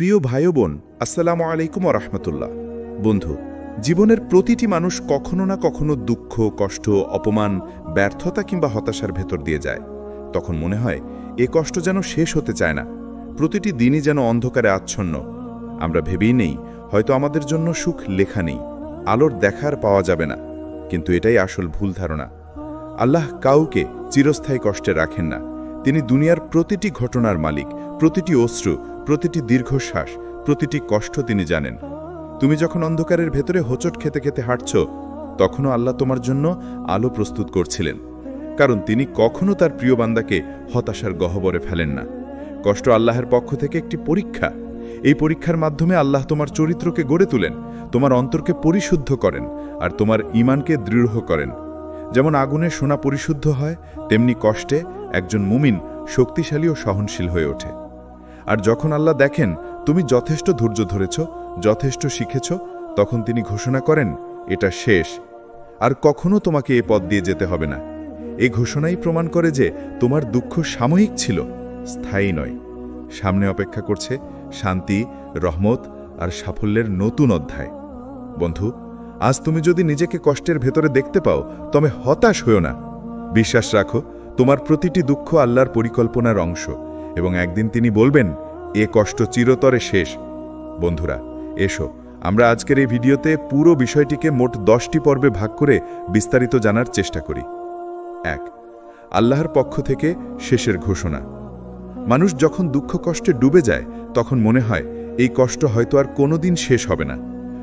প্রিয় ভাই ও বোন, আসসালামু আলাইকুম ওয়া রাহমাতুল্লাহ। বন্ধু, জীবনের প্রতিটি মানুষ কখনো না কখনো দুঃখ, কষ্ট, অপমান, ব্যর্থতা কিংবা হতাশার ভেতর দিয়ে যায়। তখন মনে হয় এ কষ্ট যেন শেষ হতে চায় না, প্রতিটি দিনই যেন অন্ধকারে আচ্ছন্ন। আমরা ভেবেই নেই হয়তো আমাদের জন্য সুখ লেখা নেই, আলোর দেখার পাওয়া যাবে না। কিন্তু এটাই আসল ভুল ধারণা। আল্লাহ কাউকে চিরস্থায়ী কষ্টে রাখেন না। তিনি দুনিয়ার প্রতিটি ঘটনার মালিক, প্রতিটি অশ্রু, প্রতিটি দীর্ঘশ্বাস, প্রতিটি কষ্ট তিনি জানেন। তুমি যখন অন্ধকারের ভেতরে হোঁচট খেতে খেতে হাঁটছ, তখনও আল্লাহ তোমার জন্য আলো প্রস্তুত করছিলেন, কারণ তিনি কখনো তার প্রিয় বান্দাকে হতাশার গহ্বরে ফেলেন না। কষ্ট আল্লাহের পক্ষ থেকে একটি পরীক্ষা। এই পরীক্ষার মাধ্যমে আল্লাহ তোমার চরিত্রকে গড়ে তোলেন, তোমার অন্তরকে পরিশুদ্ধ করেন আর তোমার ঈমানকে দৃঢ় করেন। যেমন আগুনে সোনা পরিশুদ্ধ হয়, তেমনি কষ্টে একজন মুমিন শক্তিশালী ও সহনশীল হয়ে ওঠে। আর যখন আল্লাহ দেখেন তুমি যথেষ্ট ধৈর্য ধরেছ, যথেষ্ট শিখেছ, তখন তিনি ঘোষণা করেন, এটা শেষ, আর কখনো তোমাকে এ পথ দিয়ে যেতে হবে না। এই ঘোষণাই প্রমাণ করে যে তোমার দুঃখ সাময়িক ছিল, স্থায়ী নয়। সামনে অপেক্ষা করছে শান্তি, রহমত আর সাফল্যের নতুন অধ্যায়। বন্ধু, আজ তুমি যদি নিজেকে কষ্টের ভেতরে দেখতে পাও, তবে হতাশ হও না। বিশ্বাস রাখো, তোমার প্রতিটি দুঃখ আল্লাহর পরিকল্পনার অংশ, এবং একদিন তিনি বলবেন, এ কষ্ট চিরতরে শেষ। বন্ধুরা, এসো আমরা আজকের এই ভিডিওতে পুরো বিষয়টিকে মোট 10টি পর্বে ভাগ করে বিস্তারিত জানার চেষ্টা করি। 1. আল্লাহর পক্ষ থেকে শেষের ঘোষণা। মানুষ যখন দুঃখ কষ্টে ডুবে যায়, তখন মনে হয় এই কষ্ট হয়তো আর কোনোদিন শেষ হবে না।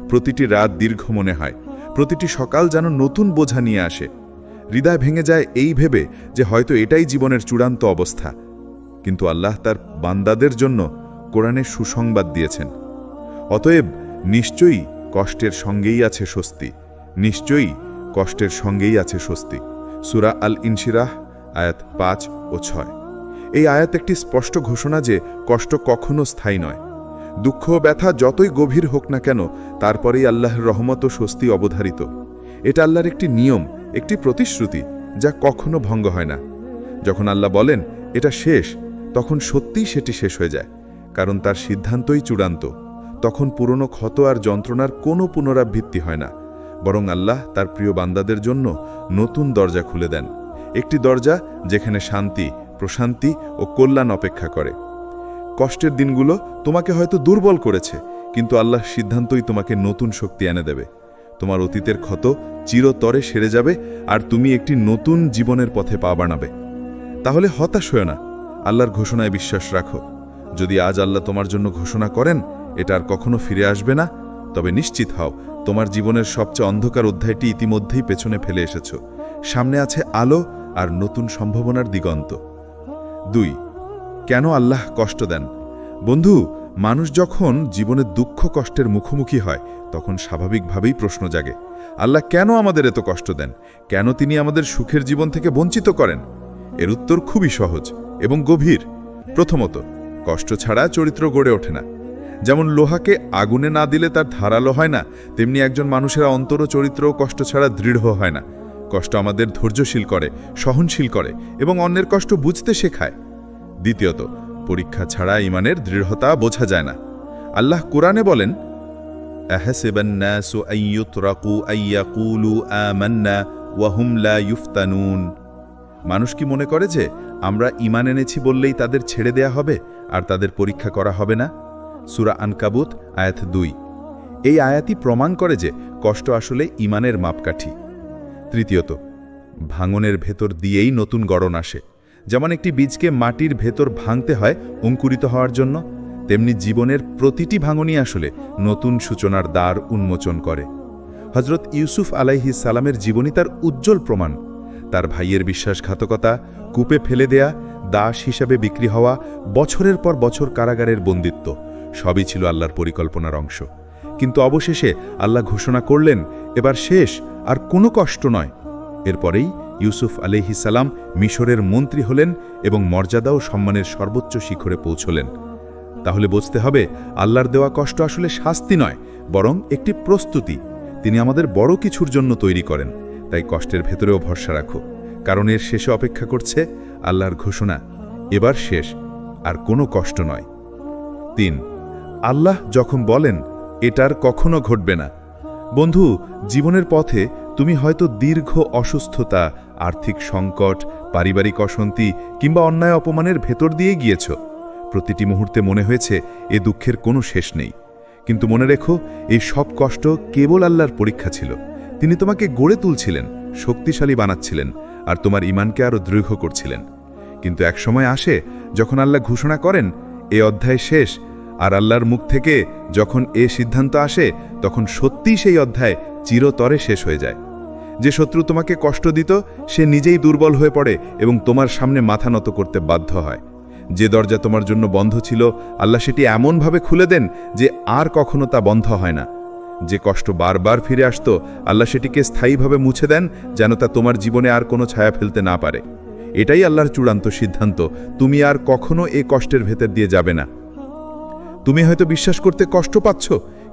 প্রতিটি রাত দীর্ঘ মনে হয়, প্রতিটি সকাল যেন নতুন বোঝা নিয়ে আসে। হৃদয় ভেঙে যায় এই ভেবে যে হয়তো এটাই জীবনের চূড়ান্ত অবস্থা। কিন্তু আল্লাহ তার বান্দাদের জন্য কোরআনে সুসংবাদ দিয়েছেন। অতএব নিশ্চয়ই কষ্টের সঙ্গেই আছে স্বস্তি, নিশ্চয়ই কষ্টের সঙ্গেই আছে স্বস্তি। সূরা আল ইনশিরাহ আয়াত 5 ও 6। এই আয়াত একটি স্পষ্ট ঘোষণা যে কষ্ট কখনো স্থায়ী নয়। দুঃখ ও ব্যথা যতই গভীর হোক না কেন, তারপরেই আল্লাহর রহমত ও স্বস্তি অবধারিত। এটা আল্লাহর একটি নিয়ম, একটি প্রতিশ্রুতি, যা কখনো ভঙ্গ হয় না। যখন আল্লাহ বলেন এটা শেষ, তখন সত্যিই সেটি শেষ হয়ে যায়, কারণ তার সিদ্ধান্তই চূড়ান্ত। তখন পুরনো ক্ষত আর যন্ত্রণার কোনো পুনরাবৃত্তি হয় না, বরং আল্লাহ তার প্রিয় বান্দাদের জন্য নতুন দরজা খুলে দেন। একটি দরজা যেখানে শান্তি, প্রশান্তি ও কল্যাণ অপেক্ষা করে। কষ্টের দিনগুলো তোমাকে হয়তো দুর্বল করেছে, কিন্তু আল্লাহর সিদ্ধান্তই তোমাকে নতুন শক্তি এনে দেবে। তোমার অতীতের ক্ষত চিরতরে সেরে যাবে, আর তুমি একটি নতুন জীবনের পথে পা বাড়াবে। তাহলে হতাশ হও না, আল্লাহর ঘোষণায় বিশ্বাস রাখো। যদি আজ আল্লাহ তোমার জন্য ঘোষণা করেন এটা আর কখনো ফিরে আসবে না, তবে নিশ্চিত হও তোমার জীবনের সবচেয়ে অন্ধকার অধ্যায়টি ইতিমধ্যেই পেছনে ফেলে এসেছ। সামনে আছে আলো আর নতুন সম্ভাবনার দিগন্ত। 2. কেন আল্লাহ কষ্ট দেন? বন্ধু, মানুষ যখন জীবনে দুঃখ কষ্টের মুখোমুখি হয়, তখন স্বাভাবিকভাবেই প্রশ্ন জাগে, আল্লাহ কেন আমাদের এত কষ্ট দেন? কেন তিনি আমাদের সুখের জীবন থেকে বঞ্চিত করেন? এর উত্তর খুবই সহজ এবং গভীর। প্রথমত, কষ্ট ছাড়া চরিত্র গড়ে ওঠে না। যেমন লোহাকে আগুনে না দিলে তার ধারালো হয় না, তেমনি একজন মানুষের অন্তর ও চরিত্র কষ্ট ছাড়া দৃঢ় হয় না। কষ্ট আমাদের ধৈর্যশীল করে, সহনশীল করে এবং অন্যের কষ্ট বুঝতে শেখায়। দ্বিতীয়ত, পরীক্ষা ছাড়া ঈমানের দৃঢ়তা বোঝা যায় না। আল্লাহ কোরআনে বলেন, আহাসিবান নাসু আন ইউতরাকু আন ইয়াকুলু আমান্না ওয়া হুম লা ইফতানুন। মানুষ কি মনে করে যে আমরা ঈমান এনেছি বললেই তাদের ছেড়ে দেয়া হবে আর তাদের পরীক্ষা করা হবে না? সূরা আনকাবুত আয়াত 2। এই আয়াতই প্রমাণ করে যে কষ্ট আসলে ঈমানের মাপকাঠি। তৃতীয়ত, ভাঙনের ভেতর দিয়েই নতুন গড়ন আসে। যেমন একটি বীজকে মাটির ভেতর ভাঙতে হয় অঙ্কুরিত হওয়ার জন্য, তেমনি জীবনের প্রতিটি ভাঙনই আসলে নতুন সূচনার দ্বার উন্মোচন করে। হযরত ইউসুফ আলাইহিস সালামের জীবনী তার উজ্জ্বল প্রমাণ। তার ভাইয়ের বিশ্বাসঘাতকতা, কূপে ফেলে দেয়া, দাস হিসাবে বিক্রি হওয়া, বছরের পর বছর কারাগারের বন্দিত্ব, সবই ছিল আল্লাহর পরিকল্পনার অংশ। কিন্তু অবশেষে আল্লাহ ঘোষণা করলেন, এবার শেষ, আর কোনো কষ্ট নয়। এরপরেই ইউসুফ আলাইহিস সালাম মিশরের মন্ত্রী হলেন এবং মর্যাদা ও সম্মানের সর্বোচ্চ শিখরে পৌঁছলেন। তাহলে বুঝতে হবে, আল্লাহর দেওয়া কষ্ট আসলে শাস্তি নয়, বরং একটি প্রস্তুতি। তিনি আমাদের বড় কিছুর জন্য তৈরি করেন। তাই কষ্টের ভেতরেও ভরসা রাখো, কারণ এর শেষে অপেক্ষা করছে আল্লাহর ঘোষণা, এবার শেষ, আর কোনো কষ্ট নয়। 3. আল্লাহ যখন বলেন এটার কখনো ঘটবে না। বন্ধু, জীবনের পথে তুমি হয়তো দীর্ঘ অসুস্থতা, আর্থিক সংকট, পারিবারিক অশান্তি কিংবা অন্যায় অপমানের ভেতর দিয়ে গিয়েছ। প্রতিটি মুহূর্তে মনে হয়েছে এ দুঃখের কোনো শেষ নেই। কিন্তু মনে রেখো, এই সব কষ্ট কেবল আল্লাহর পরীক্ষা ছিল। তিনি তোমাকে গড়ে তুলছিলেন, শক্তিশালী বানাচ্ছিলেন, আর তোমার ঈমানকে আরও দৃঢ় করছিলেন। কিন্তু এক সময় আসে যখন আল্লাহ ঘোষণা করেন এ অধ্যায় শেষ, আর আল্লাহর মুখ থেকে যখন এ সিদ্ধান্ত আসে তখন সত্যিই সেই অধ্যায় চিরতরে শেষ হয়ে যায়। যে শত্রু তোমাকে কষ্ট দিত সে নিজেই দুর্বল হয়ে পড়ে এবং তোমার সামনে মাথা নত করতে বাধ্য হয়। যে দরজা তোমার জন্য বন্ধ ছিল আল্লাহ সেটি এমনভাবে খুলে দেন যে আর কখনো তা বন্ধ হয় না। যে কষ্ট বারবার ফিরে আসত আল্লাহ সেটিকে স্থায়ীভাবে মুছে দেন যেন তা তোমার জীবনে আর কোনো ছায়া ফেলতে না পারে। এটাই আল্লাহর চূড়ান্ত সিদ্ধান্ত। তুমি আর কখনো এ কষ্টের ভেতর দিয়ে যাবে না। তুমি হয়তো বিশ্বাস করতে কষ্ট পাচ্ছ,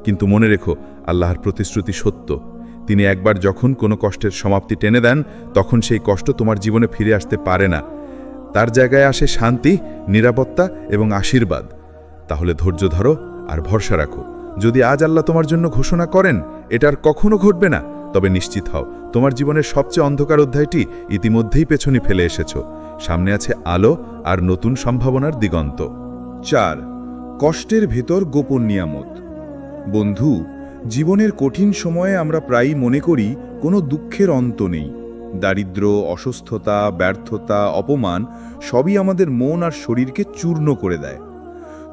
কিন্তু মনে রেখো আল্লাহর প্রতিশ্রুতি সত্য। তিনি একবার যখন কোনো কষ্টের সমাপ্তি টেনে দেন তখন সেই কষ্ট তোমার জীবনে ফিরে আসতে পারে না। তার জায়গায় আসে শান্তি, নিরাপত্তা এবং আশীর্বাদ। তাহলে ধৈর্য ধরো আর ভরসা রাখো। যদি আজ আল্লাহ তোমার জন্য ঘোষণা করেন এটা আর কখনো ঘটবে না, তবে নিশ্চিত হও তোমার জীবনের সবচেয়ে অন্ধকার অধ্যায়টি ইতিমধ্যেই পেছনে ফেলে এসেছ। সামনে আছে আলো আর নতুন সম্ভাবনার দিগন্ত। 4. কষ্টের ভেতর গোপন নিয়ামত। বন্ধু, জীবনের কঠিন সময়ে আমরা প্রায়ই মনে করি কোনো দুঃখের অন্ত নেই। দারিদ্র্য, অসুস্থতা, ব্যর্থতা, অপমান সবই আমাদের মন আর শরীরকে চূর্ণ করে দেয়।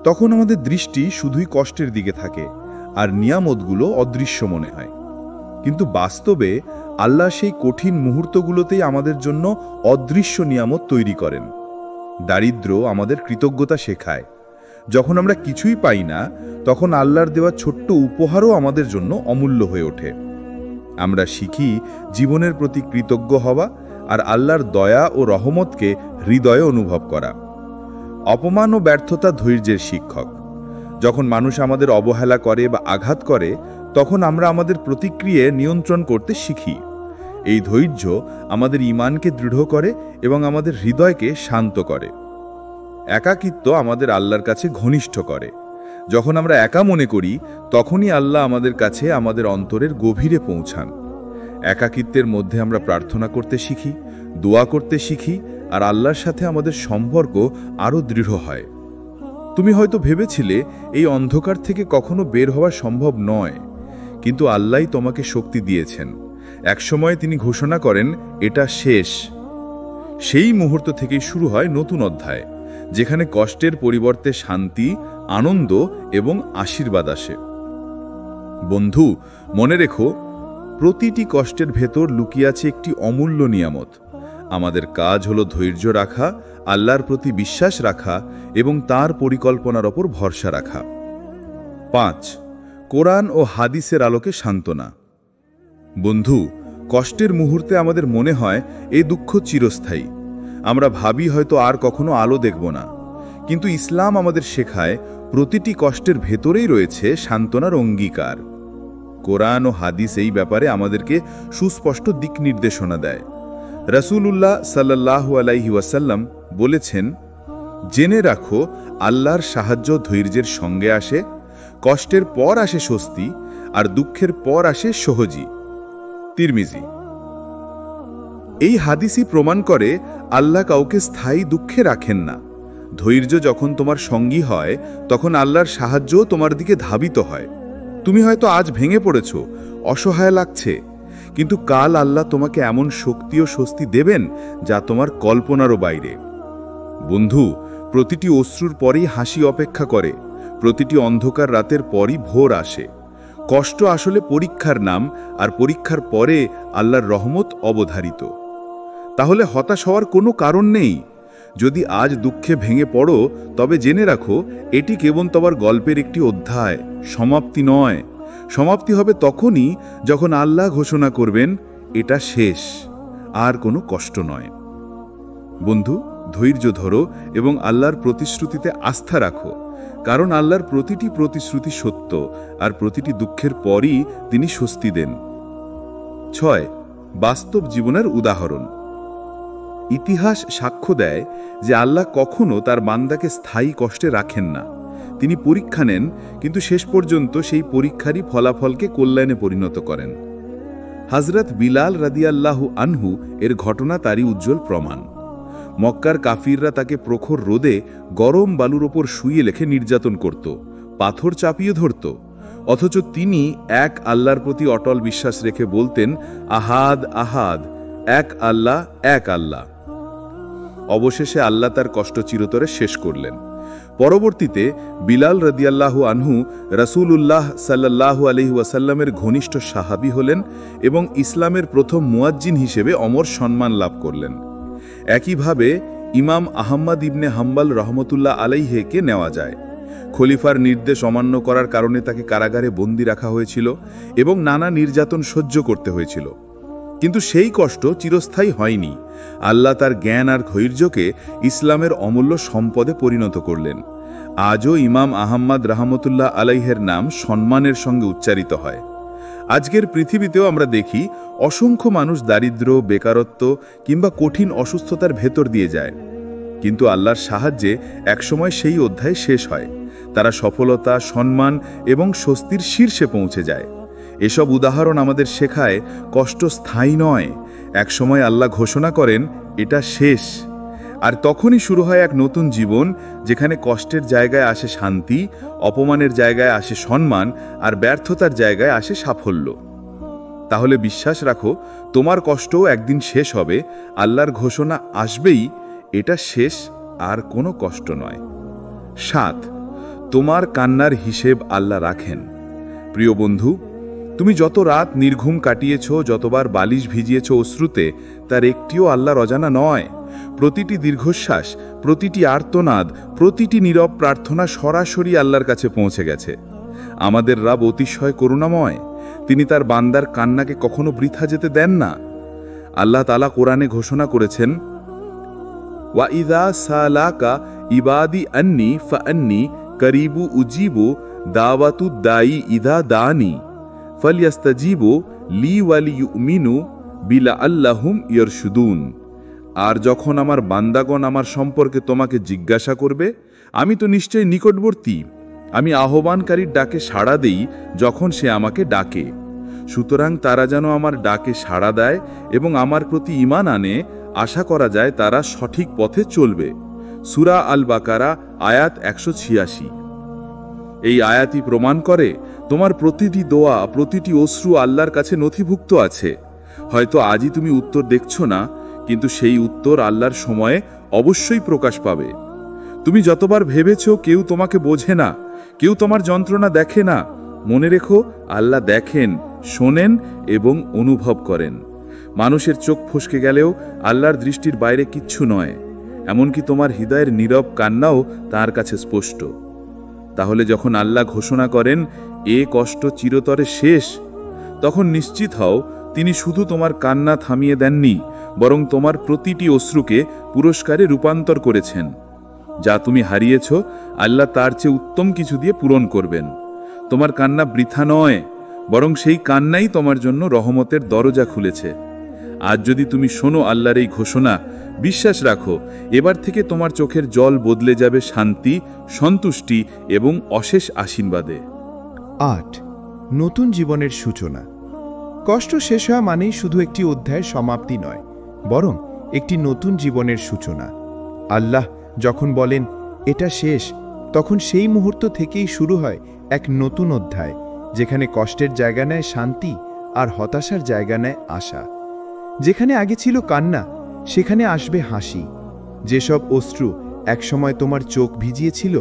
তখন আমাদের দৃষ্টি শুধুই কষ্টের দিকে থাকে আর নিয়ামতগুলো অদৃশ্য মনে হয়। কিন্তু বাস্তবে আল্লাহ সেই কঠিন মুহূর্তগুলোতেই আমাদের জন্য অদৃশ্য নিয়ামত তৈরি করেন। দারিদ্র্য আমাদের কৃতজ্ঞতা শেখায়। যখন আমরা কিছুই পাই না তখন আল্লাহর দেওয়া ছোট্ট উপহারও আমাদের জন্য অমূল্য হয়ে ওঠে। আমরা শিখি জীবনের প্রতি কৃতজ্ঞ হওয়া আর আল্লাহর দয়া ও রহমতকে হৃদয়ে অনুভব করা। অপমান ও ব্যর্থতা ধৈর্যের শিক্ষক। যখন মানুষ আমাদের অবহেলা করে বা আঘাত করে তখন আমরা আমাদের প্রতিক্রিয়া নিয়ন্ত্রণ করতে শিখি। এই ধৈর্য আমাদের ঈমানকে দৃঢ় করে এবং আমাদের হৃদয়কে শান্ত করে। একাকিত্ব আমাদের আল্লাহর কাছে ঘনিষ্ঠ করে। যখন আমরা একা মনে করি তখনই আল্লাহ আমাদের কাছে আমাদের অন্তরের গভীরে পৌঁছান। একাকিত্বের মধ্যে আমরা প্রার্থনা করতে শিখি, দোয়া করতে শিখি, আর আল্লাহর সাথে আমাদের সম্পর্ক আরও দৃঢ় হয়। তুমি হয়তো ভেবেছিলে এই অন্ধকার থেকে কখনো বের হওয়া সম্ভব নয়, কিন্তু আল্লাহই তোমাকে শক্তি দিয়েছেন। একসময় তিনি ঘোষণা করেন এটা শেষ। সেই মুহূর্ত থেকেই শুরু হয় নতুন অধ্যায়, যেখানে কষ্টের পরিবর্তে শান্তি, আনন্দ এবং আশীর্বাদ আসে। বন্ধু, মনে রেখো প্রতিটি কষ্টের ভেতর লুকিয়ে আছে একটি অমূল্য নিয়ামত। আমাদের কাজ হলো ধৈর্য রাখা, আল্লাহর প্রতি বিশ্বাস রাখা এবং তার পরিকল্পনার ওপর ভরসা রাখা। 5. কোরআন ও হাদিসের আলোকে সান্ত্বনা। বন্ধু, কষ্টের মুহূর্তে আমাদের মনে হয় এই দুঃখ চিরস্থায়ী। আমরা ভাবি হয়তো আর কখনো আলো দেখব না, কিন্তু ইসলাম আমাদের শেখায় প্রতিটি কষ্টের ভেতরেই রয়েছে সান্ত্বনার অঙ্গীকার। কোরআন ও হাদিস এই ব্যাপারে আমাদেরকে সুস্পষ্ট দিক নির্দেশনা দেয়। রাসূলুল্লাহ সাল্লাল্লাহু আলাইহি ওয়াসাল্লাম বলেছেন, জেনে রাখো আল্লাহর সাহায্য ধৈর্যের সঙ্গে আসে, কষ্টের পর আসে স্বস্তি, আর দুঃখের পর আসে সহজি। তিরমিজি। এই হাদিসই প্রমাণ করে আল্লাহ কাউকে স্থায়ী দুঃখে রাখেন না। ধৈর্য যখন তোমার সঙ্গী হয় তখন আল্লাহর সাহায্যও তোমার দিকে ধাবিত হয়। তুমি হয়তো আজ ভেঙে পড়েছ, অসহায় লাগছে, কিন্তু কাল আল্লাহ তোমাকে এমন শক্তি ও স্বস্তি দেবেন যা তোমার কল্পনারও বাইরে। বন্ধু, প্রতিটি অশ্রুর পরেই হাসি অপেক্ষা করে, প্রতিটি অন্ধকার রাতের পরই ভোর আসে। কষ্ট আসলে পরীক্ষার নাম, আর পরীক্ষার পরে আল্লাহর রহমত অবধারিত। তাহলে হতাশ হওয়ার কোনো কারণ নেই। যদি আজ দুঃখে ভেঙে পড়ো তবে জেনে রাখো এটি কেবল তোমার গল্পের একটি অধ্যায়, সমাপ্তি নয়। সমাপ্তি হবে তখনই যখন আল্লাহ ঘোষণা করবেন এটা শেষ, আর কোনো কষ্ট নয়। বন্ধু, ধৈর্য ধরো এবং আল্লাহর প্রতিশ্রুতিতে আস্থা রাখো, কারণ আল্লাহর প্রতিটি প্রতিশ্রুতি সত্য, আর প্রতিটি দুঃখের পরই তিনি স্বস্তি দেন। 6. বাস্তব জীবনের উদাহরণ। ইতিহাস সাক্ষ্য দেয় যে আল্লাহ কখনো তার বান্দাকে স্থায়ী কষ্টে রাখেন না। তিনি পরীক্ষা নেন, কিন্তু শেষ পর্যন্ত সেই পরীক্ষারই ফলাফলকে কল্যাণে পরিণত করেন। হযরত বিলাল রাদিয়াল্লাহু আনহু এর ঘটনা তারই উজ্জ্বল প্রমাণ। মক্কার কাফিররা তাকে প্রখর রোদে গরম বালুর ওপর শুইয়ে লেখে নির্যাতন করত, পাথর চাপিয়ে ধরত, অথচ তিনি এক আল্লাহর প্রতি অটল বিশ্বাস রেখে বলতেন, আহাদ আহাদ, এক আল্লাহ, এক আল্লাহ। অবশেষে আল্লাহ তার কষ্ট চিরতরে শেষ করলেন। পরবর্তীতে বিলাল রাদিয়াল্লাহু আনহু রাসূলুল্লাহ সাল্লাল্লাহু আলাইহি ওয়াসাল্লামের ঘনিষ্ঠ সাহাবী হলেন এবং ইসলামের প্রথম মুয়াজ্জিন হিসেবে অমর সম্মান লাভ করলেন। একইভাবে ইমাম আহমদ ইবনে হাম্বল রহমতুল্লাহ আলাইহিকে নেওয়া যায়। খলিফার নির্দেশ অমান্য করার কারণে তাকে কারাগারে বন্দী রাখা হয়েছিল এবং নানা নির্যাতন সহ্য করতে হয়েছিল। কিন্তু সেই কষ্ট চিরস্থায়ী হয়নি। আল্লাহ তার জ্ঞান আর ধৈর্যকে ইসলামের অমূল্য সম্পদে পরিণত করলেন। আজও ইমাম আহমদ রহমতুল্লাহ আলাইহের নাম সম্মানের সঙ্গে উচ্চারিত হয়। আজকের পৃথিবীতেও আমরা দেখি অসংখ্য মানুষ দারিদ্র্য, বেকারত্ব কিংবা কঠিন অসুস্থতার ভেতর দিয়ে যায়, কিন্তু আল্লাহর সাহায্যে একসময় সেই অধ্যায় শেষ হয়। তারা সফলতা, সম্মান এবং স্বস্তির শীর্ষে পৌঁছে যায়। এসব উদাহরণ আমাদের শেখায় কষ্ট স্থায়ী নয়। একসময় আল্লাহ ঘোষণা করেন এটা শেষ, আর তখনই শুরু হয় এক নতুন জীবন, যেখানে কষ্টের জায়গায় আসে শান্তি, অপমানের জায়গায় আসে সম্মান, আর ব্যর্থতার জায়গায় আসে সাফল্য। তাহলে বিশ্বাস রাখো, তোমার কষ্টও একদিন শেষ হবে। আল্লাহর ঘোষণা আসবেই, এটা শেষ, আর কোনো কষ্ট নয়। 7. তোমার কান্নার হিসেব আল্লাহ রাখেন। প্রিয় বন্ধু, তুমি যত রাত নির্ঘুম কাটিয়েছ, যতবার বালিশ ভিজিয়েছ অশ্রুতে, তার একটিও আল্লাহর অজানা নয়। প্রতিটি দীর্ঘশ্বাস, প্রতিটি আর্তনাদ, প্রতিটি নীরব প্রার্থনা সরাসরি আল্লাহর কাছে পৌঁছে গেছে। আমাদের রব অতিশয় করুণাময়। তিনি তার বান্দার কান্নাকে কখনো বৃথা যেতে দেন না। আল্লাহ তাআলা কোরআনে ঘোষণা করেছেন, ওয়াইদা সালাকা ইবাদি আন্নি ফাআন্নি করিবু উজিবু দাওয়াতুদ দাই ইদা দানি ফালইস্তাজিবু লি ওয়ালিয়ুমিনু বিলাআল্লাহুম ইয়ারশুদুন। আর যখন আমার বান্দাগণ আমার সম্পর্কে তোমাকে জিজ্ঞাসা করবে, আমি তো নিশ্চয়ই নিকটবর্তী। আমি আহ্বানকারীর ডাকে সাড়া দেই যখন সে আমাকে ডাকে। সুতরাং তারা যেন আমার ডাকে সাড়া দেয় এবং আমার প্রতি ঈমান আনে। আশা করা যায় তারা সঠিক পথে চলবে। সূরা আল বাকারা আয়াত 186। এই আয়াতই প্রমাণ করে তোমার প্রতিটি দোয়া, প্রতিটি অশ্রু আল্লাহর কাছে নথিভুক্ত আছে। হয়তো আজই তুমি উত্তর দেখছো না, কিন্তু সেই উত্তর আল্লাহর সময়ে অবশ্যই প্রকাশ পাবে। তুমি যতবার ভেবেছ কেউ তোমাকে বোঝে না, কেউ তোমার যন্ত্রণা দেখে না, মনে রেখো, আল্লাহ দেখেন, শোনেন এবং অনুভব করেন। মানুষের চোখ ফসকে গেলেও আল্লাহর দৃষ্টির বাইরে কিচ্ছু নয়। এমনকি তোমার হৃদয়ের নীরব কান্নাও তার কাছে স্পষ্ট। তাহলে যখন আল্লাহ ঘোষণা করেন এ কষ্ট চিরতরে শেষ, তখন নিশ্চিত হও তিনি শুধু তোমার কান্না থামিয়ে দেননি, বরং তোমার প্রতিটি অশ্রুকে পুরস্কারে রূপান্তর করেছেন। যা তুমি হারিয়েছ, আল্লাহ তার চেয়ে উত্তম কিছু দিয়ে পূরণ করবেন। তোমার কান্না বৃথা নয়, বরং সেই কান্নাই তোমার জন্য রহমতের দরজা খুলেছে। আজ যদি তুমি শোনো আল্লাহর এই ঘোষণা, বিশ্বাস রাখো, এবার থেকে তোমার চোখের জল বদলে যাবে শান্তি, সন্তুষ্টি এবং অশেষ আশীর্বাদে। 8. নতুন জীবনের সূচনা। কষ্ট শেষ হওয়া মানেই শুধু একটি অধ্যায়ের সমাপ্তি নয়, বরং একটি নতুন জীবনের সূচনা। আল্লাহ যখন বলেন এটা শেষ, তখন সেই মুহূর্ত থেকেই শুরু হয় এক নতুন অধ্যায়, যেখানে কষ্টের জায়গা নেয় শান্তি আর হতাশার জায়গা নেয় আশা। যেখানে আগে ছিল কান্না, সেখানে আসবে হাসি। যেসব অশ্রু একসময় তোমার চোখ ভিজিয়েছিল,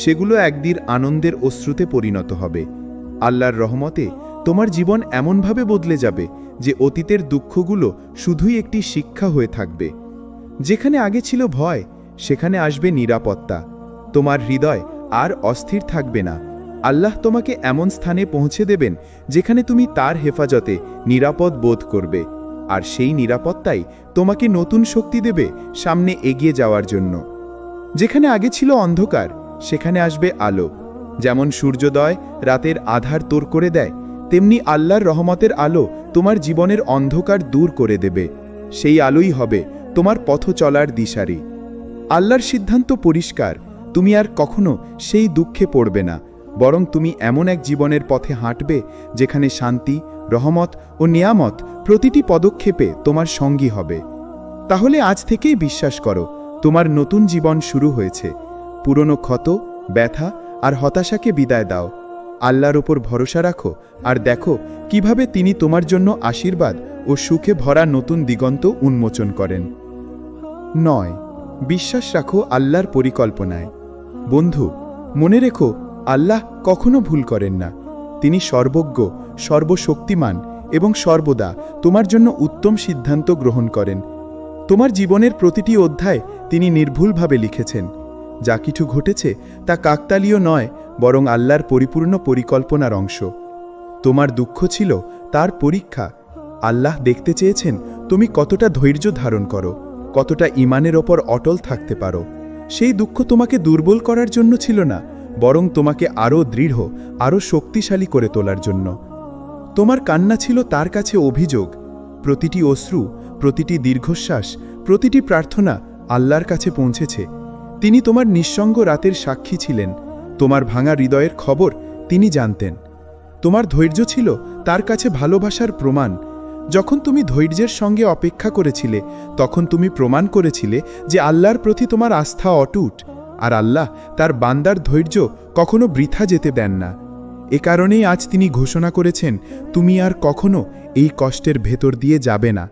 সেগুলো একদিন আনন্দের অশ্রুতে পরিণত হবে। আল্লাহর রহমতে তোমার জীবন এমনভাবে বদলে যাবে যে অতীতের দুঃখগুলো শুধুই একটি শিক্ষা হয়ে থাকবে। যেখানে আগে ছিল ভয়, সেখানে আসবে নিরাপত্তা। তোমার হৃদয় আর অস্থির থাকবে না। আল্লাহ তোমাকে এমন স্থানে পৌঁছে দেবেন যেখানে তুমি তার হেফাজতে নিরাপদ বোধ করবে, আর সেই নিরাপত্তাই তোমাকে নতুন শক্তি দেবে সামনে এগিয়ে যাওয়ার জন্য। যেখানে আগে ছিল অন্ধকার, সেখানে আসবে আলো। যেমন সূর্যোদয় রাতের আধার দূর করে দেয়, তেমনি আল্লাহর রহমতের আলো তোমার জীবনের অন্ধকার দূর করে দেবে। সেই আলোই হবে তোমার পথ চলার দিশারি। আল্লাহর সিদ্ধান্ত পরিষ্কার, তুমি আর কখনো সেই দুঃখে পড়বে না, বরং তুমি এমন এক জীবনের পথে হাঁটবে যেখানে শান্তি, রহমত ও নিয়ামত প্রতিটি পদক্ষেপে তোমার সঙ্গী হবে। তাহলে আজ থেকেই বিশ্বাস করো, তোমার নতুন জীবন শুরু হয়েছে। পুরনো ক্ষত, ব্যথা আর হতাশাকে বিদায় দাও। আল্লাহর ওপর ভরসা রাখো আর দেখো কিভাবে তিনি তোমার জন্য আশীর্বাদ ও সুখে ভরা নতুন দিগন্ত উন্মোচন করেন। 9. বিশ্বাস রাখো আল্লাহর পরিকল্পনায়। বন্ধু, মনে রেখো, আল্লাহ কখনো ভুল করেন না। তিনি সর্বজ্ঞ, সর্বশক্তিমান এবং সর্বদা তোমার জন্য উত্তম সিদ্ধান্ত গ্রহণ করেন। তোমার জীবনের প্রতিটি অধ্যায় তিনি নির্ভুলভাবে লিখেছেন। যা কিছু ঘটেছে তা কাকতালীয় নয়, বরং আল্লাহর পরিপূর্ণ পরিকল্পনার অংশ। তোমার দুঃখ ছিল তার পরীক্ষা। আল্লাহ দেখতে চেয়েছেন তুমি কতটা ধৈর্য ধারণ করো, কতটা ঈমানের ওপর অটল থাকতে পারো। সেই দুঃখ তোমাকে দুর্বল করার জন্য ছিল না, বরং তোমাকে আরও দৃঢ়, আরও শক্তিশালী করে তোলার জন্য। তোমার কান্না ছিল তার কাছে অভিযোগ। প্রতিটি অশ্রু, প্রতিটি দীর্ঘশ্বাস, প্রতিটি প্রার্থনা আল্লাহর কাছে পৌঁছেছে। তিনি তোমার নিঃসঙ্গ রাতের সাক্ষী ছিলেন। তোমার ভাঙা হৃদয়ের খবর তিনি জানতেন। তোমার ধৈর্য ছিল তার কাছে ভালোবাসার প্রমাণ। যখন তুমি ধৈর্যের সঙ্গে অপেক্ষা করেছিলে, তখন তুমি প্রমাণ করেছিলে যে আল্লাহর প্রতি তোমার আস্থা অটুট, আর আল্লাহ তার বান্দার ধৈর্য কখনো বৃথা যেতে দেন না। এ কারণেই আজ তিনি ঘোষণা করেছেন, তুমি আর কখনো এই কষ্টের ভেতর দিয়ে যাবে না।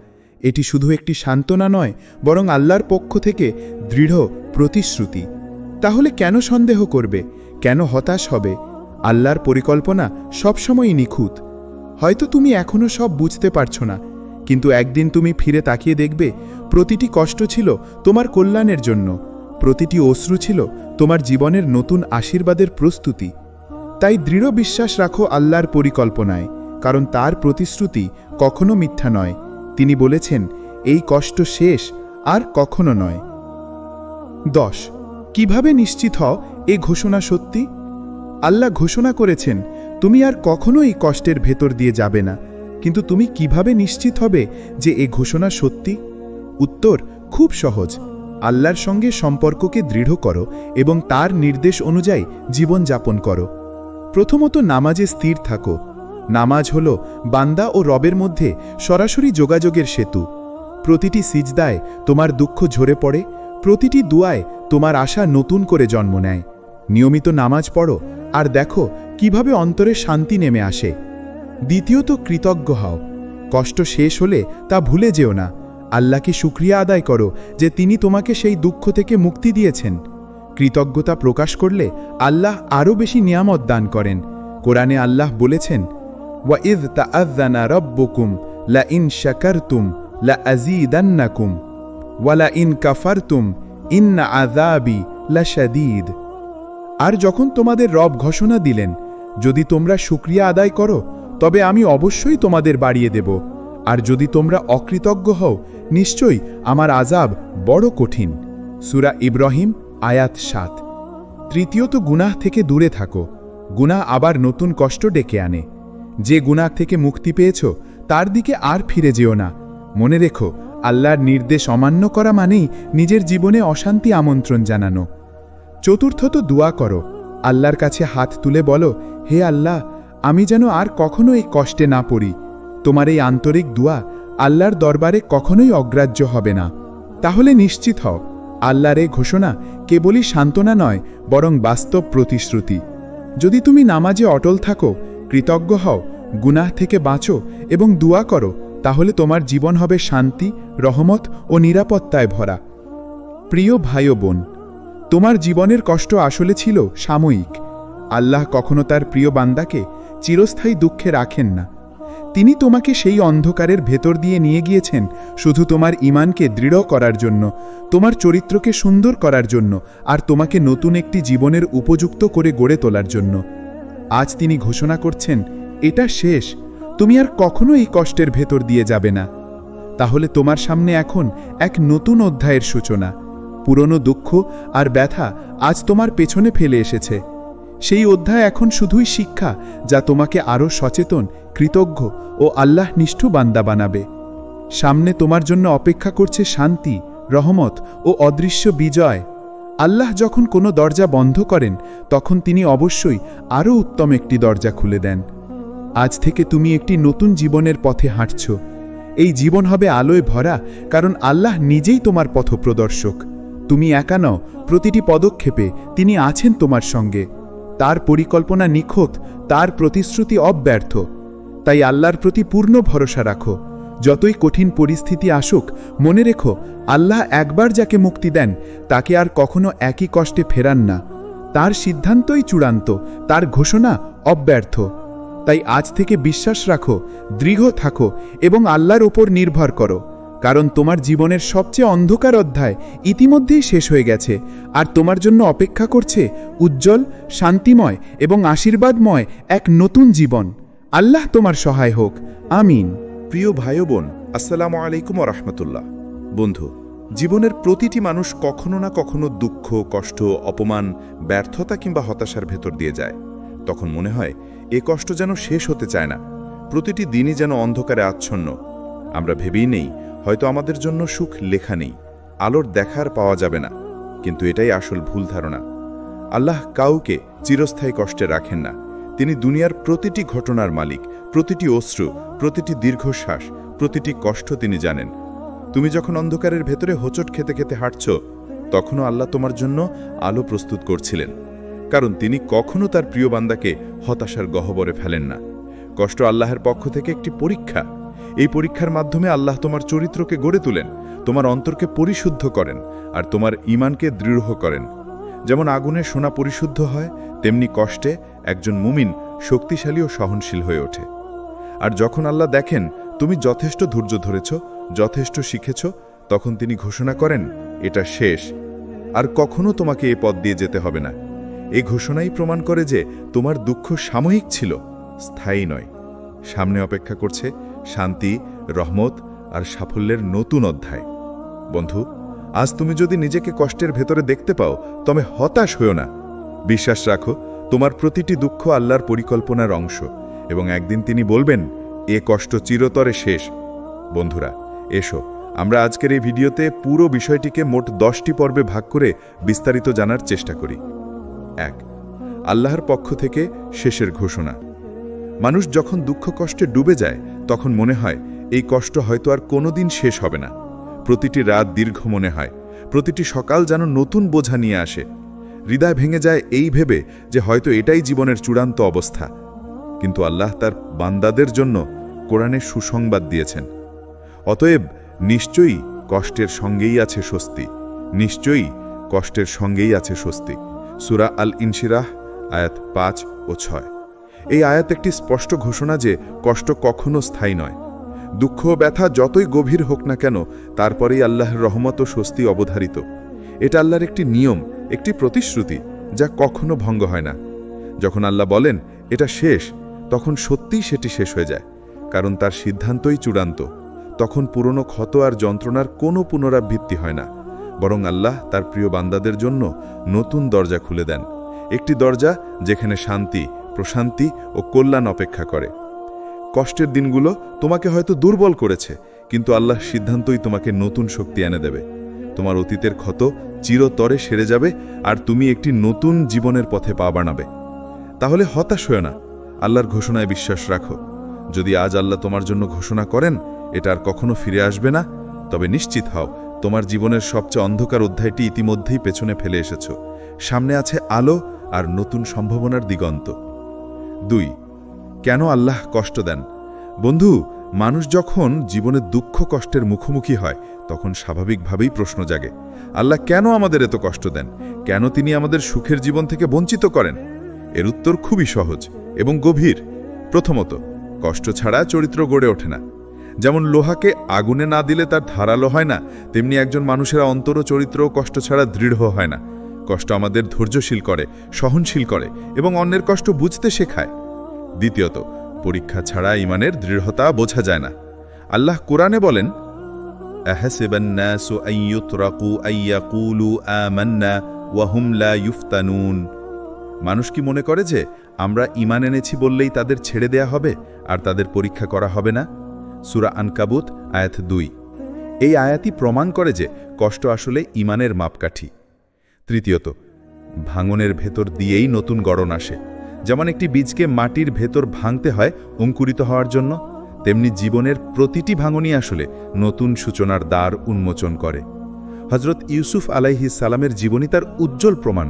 এটি শুধু একটি সান্ত্বনা নয়, বরং আল্লাহর পক্ষ থেকে দৃঢ় প্রতিশ্রুতি। তাহলে কেন সন্দেহ করবে? কেন হতাশ হবে? আল্লাহর পরিকল্পনা সবসময়ই নিখুঁত। হয়তো তুমি এখনো সব বুঝতে পারছো না, কিন্তু একদিন তুমি ফিরে তাকিয়ে দেখবে প্রতিটি কষ্ট ছিল তোমার কল্যাণের জন্য, প্রতিটি অশ্রু ছিল তোমার জীবনের নতুন আশীর্বাদের প্রস্তুতি। তাই দৃঢ় বিশ্বাস রাখো আল্লাহর পরিকল্পনায়, কারণ তার প্রতিশ্রুতি কখনো মিথ্যা নয়। তিনি বলেছেন, এই কষ্ট শেষ, আর কখনো নয়। 10. কিভাবে নিশ্চিত হও এ ঘোষণা সত্যি? আল্লাহ ঘোষণা করেছেন, তুমি আর কখনো এই কষ্টের ভেতর দিয়ে যাবে না। কিন্তু তুমি কিভাবে নিশ্চিত হবে যে এ ঘোষণা সত্যি? উত্তর খুব সহজ। আল্লাহর সঙ্গে সম্পর্ককে দৃঢ় করো এবং তার নির্দেশ অনুযায়ী জীবন যাপন করো। প্রথমত, নামাজে স্থির থাকো। নামাজ হল বান্দা ও রবের মধ্যে সরাসরি যোগাযোগের সেতু। প্রতিটি সিজদায় তোমার দুঃখ ঝরে পড়ে, প্রতিটি দুয়ায় তোমার আশা নতুন করে জন্ম নেয়। নিয়মিত নামাজ পড়ো আর দেখো কিভাবে অন্তরে শান্তি নেমে আসে। দ্বিতীয়ত, কৃতজ্ঞ হও। কষ্ট শেষ হলে তা ভুলে যেও না। আল্লাহকে শুকরিয়া আদায় করো যে তিনি তোমাকে সেই দুঃখ থেকে মুক্তি দিয়েছেন। কৃতজ্ঞতা প্রকাশ করলে আল্লাহ আরও বেশি নিয়ামত দান করেন। কোরআনে আল্লাহ বলেছেন, ওয়াইয তাআযানা রাব্বুকুম লাইন শাকারতুম লাআযীদান্নাকুম ওয়ালাইন কাফারতুম ইন্না আযাবি লাশাদীদ। আর যখন তোমাদের রব ঘোষণা দিলেন, যদি তোমরা শুকরিয়া আদায় করো তবে আমি অবশ্যই তোমাদের বাড়িয়ে দেব, আর যদি তোমরা অকৃতজ্ঞ হও নিশ্চয়ই আমার আযাব বড় কঠিন। সূরা ইব্রাহিম আয়াত 7। তৃতীয়ত, গুনাহ থেকে দূরে থাকো। গুনাহ আবার নতুন কষ্ট ডেকে আনে। যে গুনাহ থেকে মুক্তি পেয়েছ তার দিকে আর ফিরে যেও না। মনে রেখো, আল্লাহর নির্দেশ অমান্য করা মানেই নিজের জীবনে অশান্তি আমন্ত্রণ জানানো। চতুর্থত, দোয়া করো। আল্লাহর কাছে হাত তুলে বলো, হে আল্লাহ, আমি যেন আর কখনো এই কষ্টে না পড়ি। তোমার এই আন্তরিক দোয়া আল্লাহর দরবারে কখনোই অগ্রাহ্য হবে না। তাহলে নিশ্চিত হও, আল্লাহর এই ঘোষণা কেবলই সান্ত্বনা নয়, বরং বাস্তব প্রতিশ্রুতি। যদি তুমি নামাজে অটল থাকো, কৃতজ্ঞ হও, গুনাহ থেকে বাঁচো এবং দোয়া করো, তাহলে তোমার জীবন হবে শান্তি, রহমত ও নিরাপত্তায় ভরা। প্রিয় ভাই ও বোন, তোমার জীবনের কষ্ট আসলে ছিল সাময়িক। আল্লাহ কখনো তার প্রিয় বান্দাকে চিরস্থায়ী দুঃখে রাখেন না। তিনি তোমাকে সেই অন্ধকারের ভেতর দিয়ে নিয়ে গিয়েছেন শুধু তোমার ঈমানকে দৃঢ় করার জন্য, তোমার চরিত্রকে সুন্দর করার জন্য, আর তোমাকে নতুন একটি জীবনের উপযুক্ত করে গড়ে তোলার জন্য। আজ তিনি ঘোষণা করছেন, এটা শেষ, তুমি আর কখনো এই কষ্টের ভেতর দিয়ে যাবে না। তাহলে তোমার সামনে এখন এক নতুন অধ্যায়ের সূচনা। পুরনো দুঃখ আর ব্যথা আজ তোমার পেছনে ফেলে এসেছে। সেই অধ্যায় এখন শুধুই শিক্ষা, যা তোমাকে আরও সচেতন, কৃতজ্ঞ ও আল্লাহনিষ্ঠ বান্দা বানাবে। সামনে তোমার জন্য অপেক্ষা করছে শান্তি, রহমত ও অদৃশ্য বিজয়। আল্লাহ যখন কোনো দরজা বন্ধ করেন তখন তিনি অবশ্যই আরও উত্তম একটি দরজা খুলে দেন। আজ থেকে তুমি একটি নতুন জীবনের পথে হাঁটছ। এই জীবন হবে আলোয় ভরা, কারণ আল্লাহ নিজেই তোমার পথপ্রদর্শক। তুমি একা নও, প্রতিটি পদক্ষেপে তিনি আছেন তোমার সঙ্গে। তার পরিকল্পনা নিখুঁত, তার প্রতিশ্রুতি অব্যর্থ। তাই আল্লাহর প্রতি পূর্ণ ভরসা রাখো। যতই কঠিন পরিস্থিতি আসুক, মনে রেখো, আল্লাহ একবার যাকে মুক্তি দেন তাকে আর কখনো একই কষ্টে ফেরান না। তার সিদ্ধান্তই চূড়ান্ত, তার ঘোষণা অব্যর্থ। তাই আজ থেকে বিশ্বাস রাখো, দৃঢ় থাকো এবং আল্লাহর ওপর নির্ভর করো, কারণ তোমার জীবনের সবচেয়ে অন্ধকার অধ্যায় ইতিমধ্যেই শেষ হয়ে গেছে, আর তোমার জন্য অপেক্ষা করছে উজ্জ্বল, শান্তিময় এবং আশীর্বাদময় এক নতুন জীবন। আল্লাহ তোমার সহায় হোক। আমিন। প্রিয় ভাই ও বোন, আসসালামু আলাইকুম ওয়া রাহমাতুল্লাহ। বন্ধু, জীবনের প্রতিটি মানুষ কখনো না কখনো দুঃখ, কষ্ট, অপমান, ব্যর্থতা কিংবা হতাশার ভেতর দিয়ে যায়। তখন মনে হয় এ কষ্ট যেন শেষ হতে চায় না, প্রতিটি দিনই যেন অন্ধকারে আচ্ছন্ন। আমরা ভেবেই নেই হয়তো আমাদের জন্য সুখ লেখা নেই, আলোর দেখার পাওয়া যাবে না। কিন্তু এটাই আসল ভুল ধারণা। আল্লাহ কাউকে চিরস্থায়ী কষ্টে রাখেন না। তিনি দুনিয়ার প্রতিটি ঘটনার মালিক, প্রতিটি অশ্রু, প্রতিটি দীর্ঘশ্বাস, প্রতিটি কষ্ট তিনি জানেন। তুমি যখন অন্ধকারের ভেতরে হোঁচট খেতে খেতে হাঁটছ, তখনও আল্লাহ তোমার জন্য আলো প্রস্তুত করছিলেন, কারণ তিনি কখনো তার প্রিয় বান্দাকে হতাশার গহ্বরে ফেলেন না। কষ্ট আল্লাহের পক্ষ থেকে একটি পরীক্ষা। এই পরীক্ষার মাধ্যমে আল্লাহ তোমার চরিত্রকে গড়ে তোলেন, তোমার অন্তরকে পরিশুদ্ধ করেন আর তোমার ঈমানকে দৃঢ় করেন। যেমন আগুনে সোনা পরিশুদ্ধ হয়, তেমনি কষ্টে একজন মুমিন শক্তিশালী ও সহনশীল হয়ে ওঠে। আর যখন আল্লাহ দেখেন তুমি যথেষ্ট ধৈর্য ধরেছ, যথেষ্ট শিখেছ, তখন তিনি ঘোষণা করেন, এটা শেষ, আর কখনো তোমাকে এ পথ দিয়ে যেতে হবে না। এই ঘোষণাই প্রমাণ করে যে তোমার দুঃখ সাময়িক ছিল, স্থায়ী নয়। সামনে অপেক্ষা করছে শান্তি, রহমত আর সাফল্যের নতুন অধ্যায়। বন্ধু, আজ তুমি যদি নিজেকে কষ্টের ভেতরে দেখতে পাও, তবে হতাশ হও না। বিশ্বাস রাখো, তোমার প্রতিটি দুঃখ আল্লাহর পরিকল্পনার অংশ, এবং একদিন তিনি বলবেন, এ কষ্ট চিরতরে শেষ। বন্ধুরা, এসো আমরা আজকের এই ভিডিওতে পুরো বিষয়টিকে মোট 10টি পর্বে ভাগ করে বিস্তারিত জানার চেষ্টা করি। 1. আল্লাহর পক্ষ থেকে শেষের ঘোষণা। মানুষ যখন দুঃখ কষ্টে ডুবে যায়, তখন মনে হয় এই কষ্ট হয়তো আর কোনোদিন শেষ হবে না। প্রতিটি রাত দীর্ঘ মনে হয়, প্রতিটি সকাল যেন নতুন বোঝা নিয়ে আসে। হৃদয় ভেঙে যায় এই ভেবে যে হয়তো এটাই জীবনের চূড়ান্ত অবস্থা। কিন্তু আল্লাহ তার বান্দাদের জন্য কোরআনে সুসংবাদ দিয়েছেন। অতএব নিশ্চয়ই কষ্টের সঙ্গেই আছে স্বস্তি, নিশ্চয়ই কষ্টের সঙ্গেই আছে স্বস্তি। সূরা আল ইনশিরাহ আয়াত 5 ও 6। এই আয়াত একটি স্পষ্ট ঘোষণা যে কষ্ট কখনো স্থায়ী নয়। দুঃখ ও ব্যথা যতই গভীর হোক না কেন, তারপরেই আল্লাহর রহমত ও স্বস্তি অবধারিত। এটা আল্লাহর একটি নিয়ম, একটি প্রতিশ্রুতি, যা কখনো ভঙ্গ হয় না। যখন আল্লাহ বলেন এটা শেষ, তখন সত্যিই সেটি শেষ হয়ে যায়, কারণ তার সিদ্ধান্তই চূড়ান্ত। তখন পুরনো ক্ষত আর যন্ত্রণার কোনো পুনরাবৃত্তি হয় না, বরং আল্লাহ তার প্রিয় বান্দাদের জন্য নতুন দরজা খুলে দেন। একটি দরজা যেখানে শান্তি, প্রশান্তি ও কল্যাণ অপেক্ষা করে। কষ্টের দিনগুলো তোমাকে হয়তো দুর্বল করেছে, কিন্তু আল্লাহর সিদ্ধান্তই তোমাকে নতুন শক্তি এনে দেবে। তোমার অতীতের ক্ষত চিরতরে সেরে যাবে, আর তুমি একটি নতুন জীবনের পথে পা বানাবে। তাহলে হতাশ হও না, আল্লাহর ঘোষণায় বিশ্বাস রাখো। যদি আজ আল্লাহ তোমার জন্য ঘোষণা করেন এটা আর কখনো ফিরে আসবে না, তবে নিশ্চিত হও তোমার জীবনের সবচেয়ে অন্ধকার অধ্যায়টি ইতিমধ্যেই পেছনে ফেলে এসেছ। সামনে আছে আলো আর নতুন সম্ভাবনার দিগন্ত। 2. কেন আল্লাহ কষ্ট দেন? বন্ধু, মানুষ যখন জীবনে দুঃখ কষ্টের মুখোমুখি হয়, তখন স্বাভাবিকভাবেই প্রশ্ন জাগে, আল্লাহ কেন আমাদের এত কষ্ট দেন? কেন তিনি আমাদের সুখের জীবন থেকে বঞ্চিত করেন? এর উত্তর খুবই সহজ এবং গভীর। প্রথমত, কষ্ট ছাড়া চরিত্র গড়ে ওঠে না। যেমন লোহাকে আগুনে না দিলে তার ধারালো হয় না, তেমনি একজন মানুষের অন্তর ও চরিত্র কষ্ট ছাড়া দৃঢ় হয় না। কষ্ট আমাদের ধৈর্যশীল করে, সহনশীল করে এবং অন্যের কষ্ট বুঝতে শেখায়। দ্বিতীয়ত, পরীক্ষা ছাড়া ঈমানের দৃঢ়তা বোঝা যায় না। আল্লাহ কোরআনে বলেন, আহাসিবান নাসু আন ইউতরাকু আন ইয়াকুলু আমান্না ওয়া হুম লা ইফতানুন। মানুষ কি মনে করে যে আমরা ঈমান এনেছি বললেই তাদের ছেড়ে দেয়া হবে আর তাদের পরীক্ষা করা হবে না? সূরা আনকাবুত আয়াত 2। এই আয়াতই প্রমাণ করে যে কষ্ট আসলে ঈমানের মাপকাঠি। তৃতীয়ত, ভাঙনের ভেতর দিয়েই নতুন গড়ন আসে। যেমন একটি বীজকে মাটির ভেতর ভাঙতে হয় অঙ্কুরিত হওয়ার জন্য, তেমনি জীবনের প্রতিটি ভাঙনই আসলে নতুন সূচনার দ্বার উন্মোচন করে। হজরত ইউসুফ আলাইহিস সালামের জীবনী তার উজ্জ্বল প্রমাণ।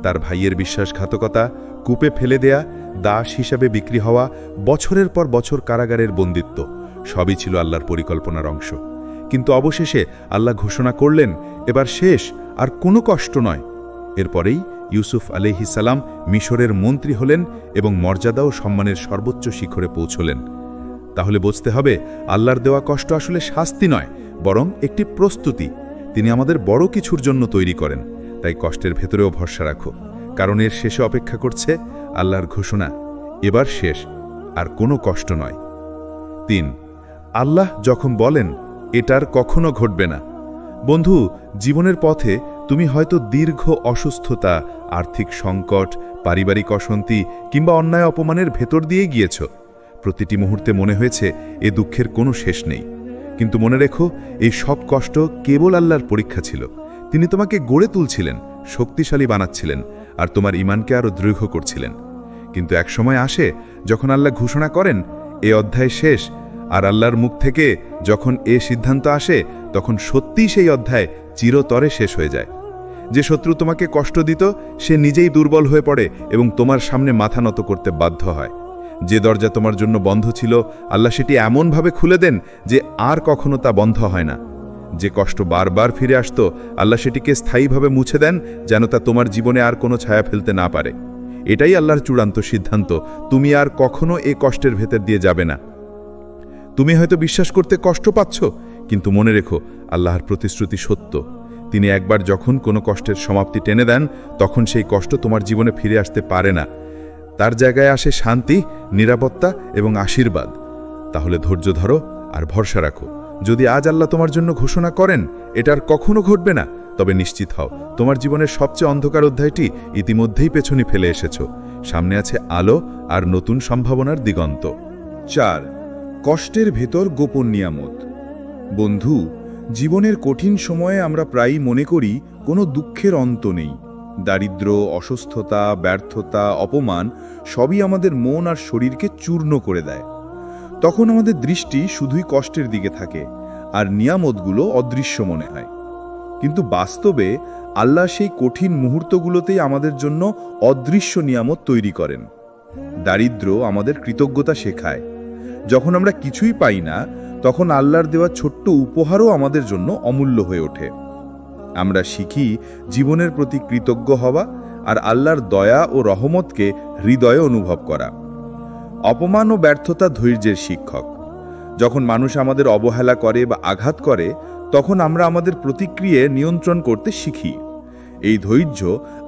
তার ভাইয়ের বিশ্বাসঘাতকতা, কূপে ফেলে দেয়া, দাস হিসাবে বিক্রি হওয়া, বছরের পর বছর কারাগারের বন্দিত্ব সবই ছিল আল্লাহর পরিকল্পনার অংশ। কিন্তু অবশেষে আল্লাহ ঘোষণা করলেন, এবার শেষ, আর কোনো কষ্ট নয়। এরপরেই ইউসুফ আলাইহিস সালাম মিশরের মন্ত্রী হলেন এবং মর্যাদা ও সম্মানের সর্বোচ্চ শিখরে পৌঁছলেন। তাহলে বুঝতে হবে, আল্লাহর দেওয়া কষ্ট আসলে শাস্তি নয়, বরং একটি প্রস্তুতি। তিনি আমাদের বড় কিছুর জন্য তৈরি করেন। তাই কষ্টের ভেতরেও ভরসা রাখো, কারণ এর শেষে অপেক্ষা করছে আল্লাহর ঘোষণা, এবার শেষ, আর কোনো কষ্ট নয়। 3. আল্লাহ যখন বলেন এটার কখনো ঘটবে না। বন্ধু, জীবনের পথে তুমি হয়তো দীর্ঘ অসুস্থতা, আর্থিক সংকট, পারিবারিক অশান্তি কিংবা অন্যায় অপমানের ভেতর দিয়ে গিয়েছ। প্রতিটি মুহূর্তে মনে হয়েছে এ দুঃখের কোনো শেষ নেই। কিন্তু মনে রেখো, এই সব কষ্ট কেবল আল্লাহর পরীক্ষা ছিল। তিনি তোমাকে গড়ে তুলছিলেন, শক্তিশালী বানাচ্ছিলেন, আর তোমার ঈমানকে আরও দৃঢ় করছিলেন। কিন্তু এক সময় আসে যখন আল্লাহ ঘোষণা করেন এ অধ্যায় শেষ, আর আল্লাহর মুখ থেকে যখন এ সিদ্ধান্ত আসে, তখন সত্যিই সেই অধ্যায় চিরতরে শেষ হয়ে যায়। যে শত্রু তোমাকে কষ্ট দিত, সে নিজেই দুর্বল হয়ে পড়ে এবং তোমার সামনে মাথা নত করতে বাধ্য হয়। যে দরজা তোমার জন্য বন্ধ ছিল, আল্লাহ সেটি এমনভাবে খুলে দেন যে আর কখনো তা বন্ধ হয় না। যে কষ্ট বারবার ফিরে আসত, আল্লাহ সেটিকে স্থায়ীভাবে মুছে দেন, যেন তা তোমার জীবনে আর কোনো ছায়া ফেলতে না পারে। এটাই আল্লাহর চূড়ান্ত সিদ্ধান্ত। তুমি আর কখনো এ কষ্টের ভেতর দিয়ে যাবে না। তুমি হয়তো বিশ্বাস করতে কষ্ট পাচ্ছ, কিন্তু মনে রেখো, আল্লাহর প্রতিশ্রুতি সত্য। তিনি একবার যখন কোনো কষ্টের সমাপ্তি টেনে দেন, তখন সেই কষ্ট তোমার জীবনে ফিরে আসতে পারে না। তার জায়গায় আসে শান্তি, নিরাপত্তা এবং আশীর্বাদ। তাহলে ধৈর্য ধরো আর ভরসা রাখো। যদি আজ আল্লাহ তোমার জন্য ঘোষণা করেন এটার কখনো ঘটবে না, তবে নিশ্চিত হও, তোমার জীবনের সবচেয়ে অন্ধকার অধ্যায়টি ইতিমধ্যেই পেছনে ফেলে এসেছো। সামনে আছে আলো আর নতুন সম্ভাবনার দিগন্ত। 4. কষ্টের ভেতর গোপন নিয়ামত। বন্ধু, জীবনের কঠিন সময়ে আমরা প্রায়ই মনে করি কোনো দুঃখের অন্ত নেই। দারিদ্র, অসুস্থতা, ব্যর্থতা, অপমান সবই আমাদের মন আর শরীরকে চূর্ণ করে দেয়। তখন আমাদের দৃষ্টি শুধুই কষ্টের দিকে থাকে, আর নিয়ামতগুলো অদৃশ্য মনে হয়। কিন্তু বাস্তবে আল্লাহ সেই কঠিন মুহূর্তগুলোতেই আমাদের জন্য অদৃশ্য নিয়ামত তৈরি করেন। দারিদ্র আমাদের কৃতজ্ঞতা শেখায়। যখন আমরা কিছুই পাই না, তখন আল্লাহর দেওয়া ছোট্ট উপহারও আমাদের জন্য অমূল্য হয়ে ওঠে। আমরা শিখি জীবনের প্রতি কৃতজ্ঞ হওয়া আর আল্লাহর দয়া ও রহমতকে হৃদয়ে অনুভব করা। অপমান ও ব্যর্থতা ধৈর্যের শিক্ষক। যখন মানুষ আমাদের অবহেলা করে বা আঘাত করে, তখন আমরা আমাদের প্রতিক্রিয়া নিয়ন্ত্রণ করতে শিখি। এই ধৈর্য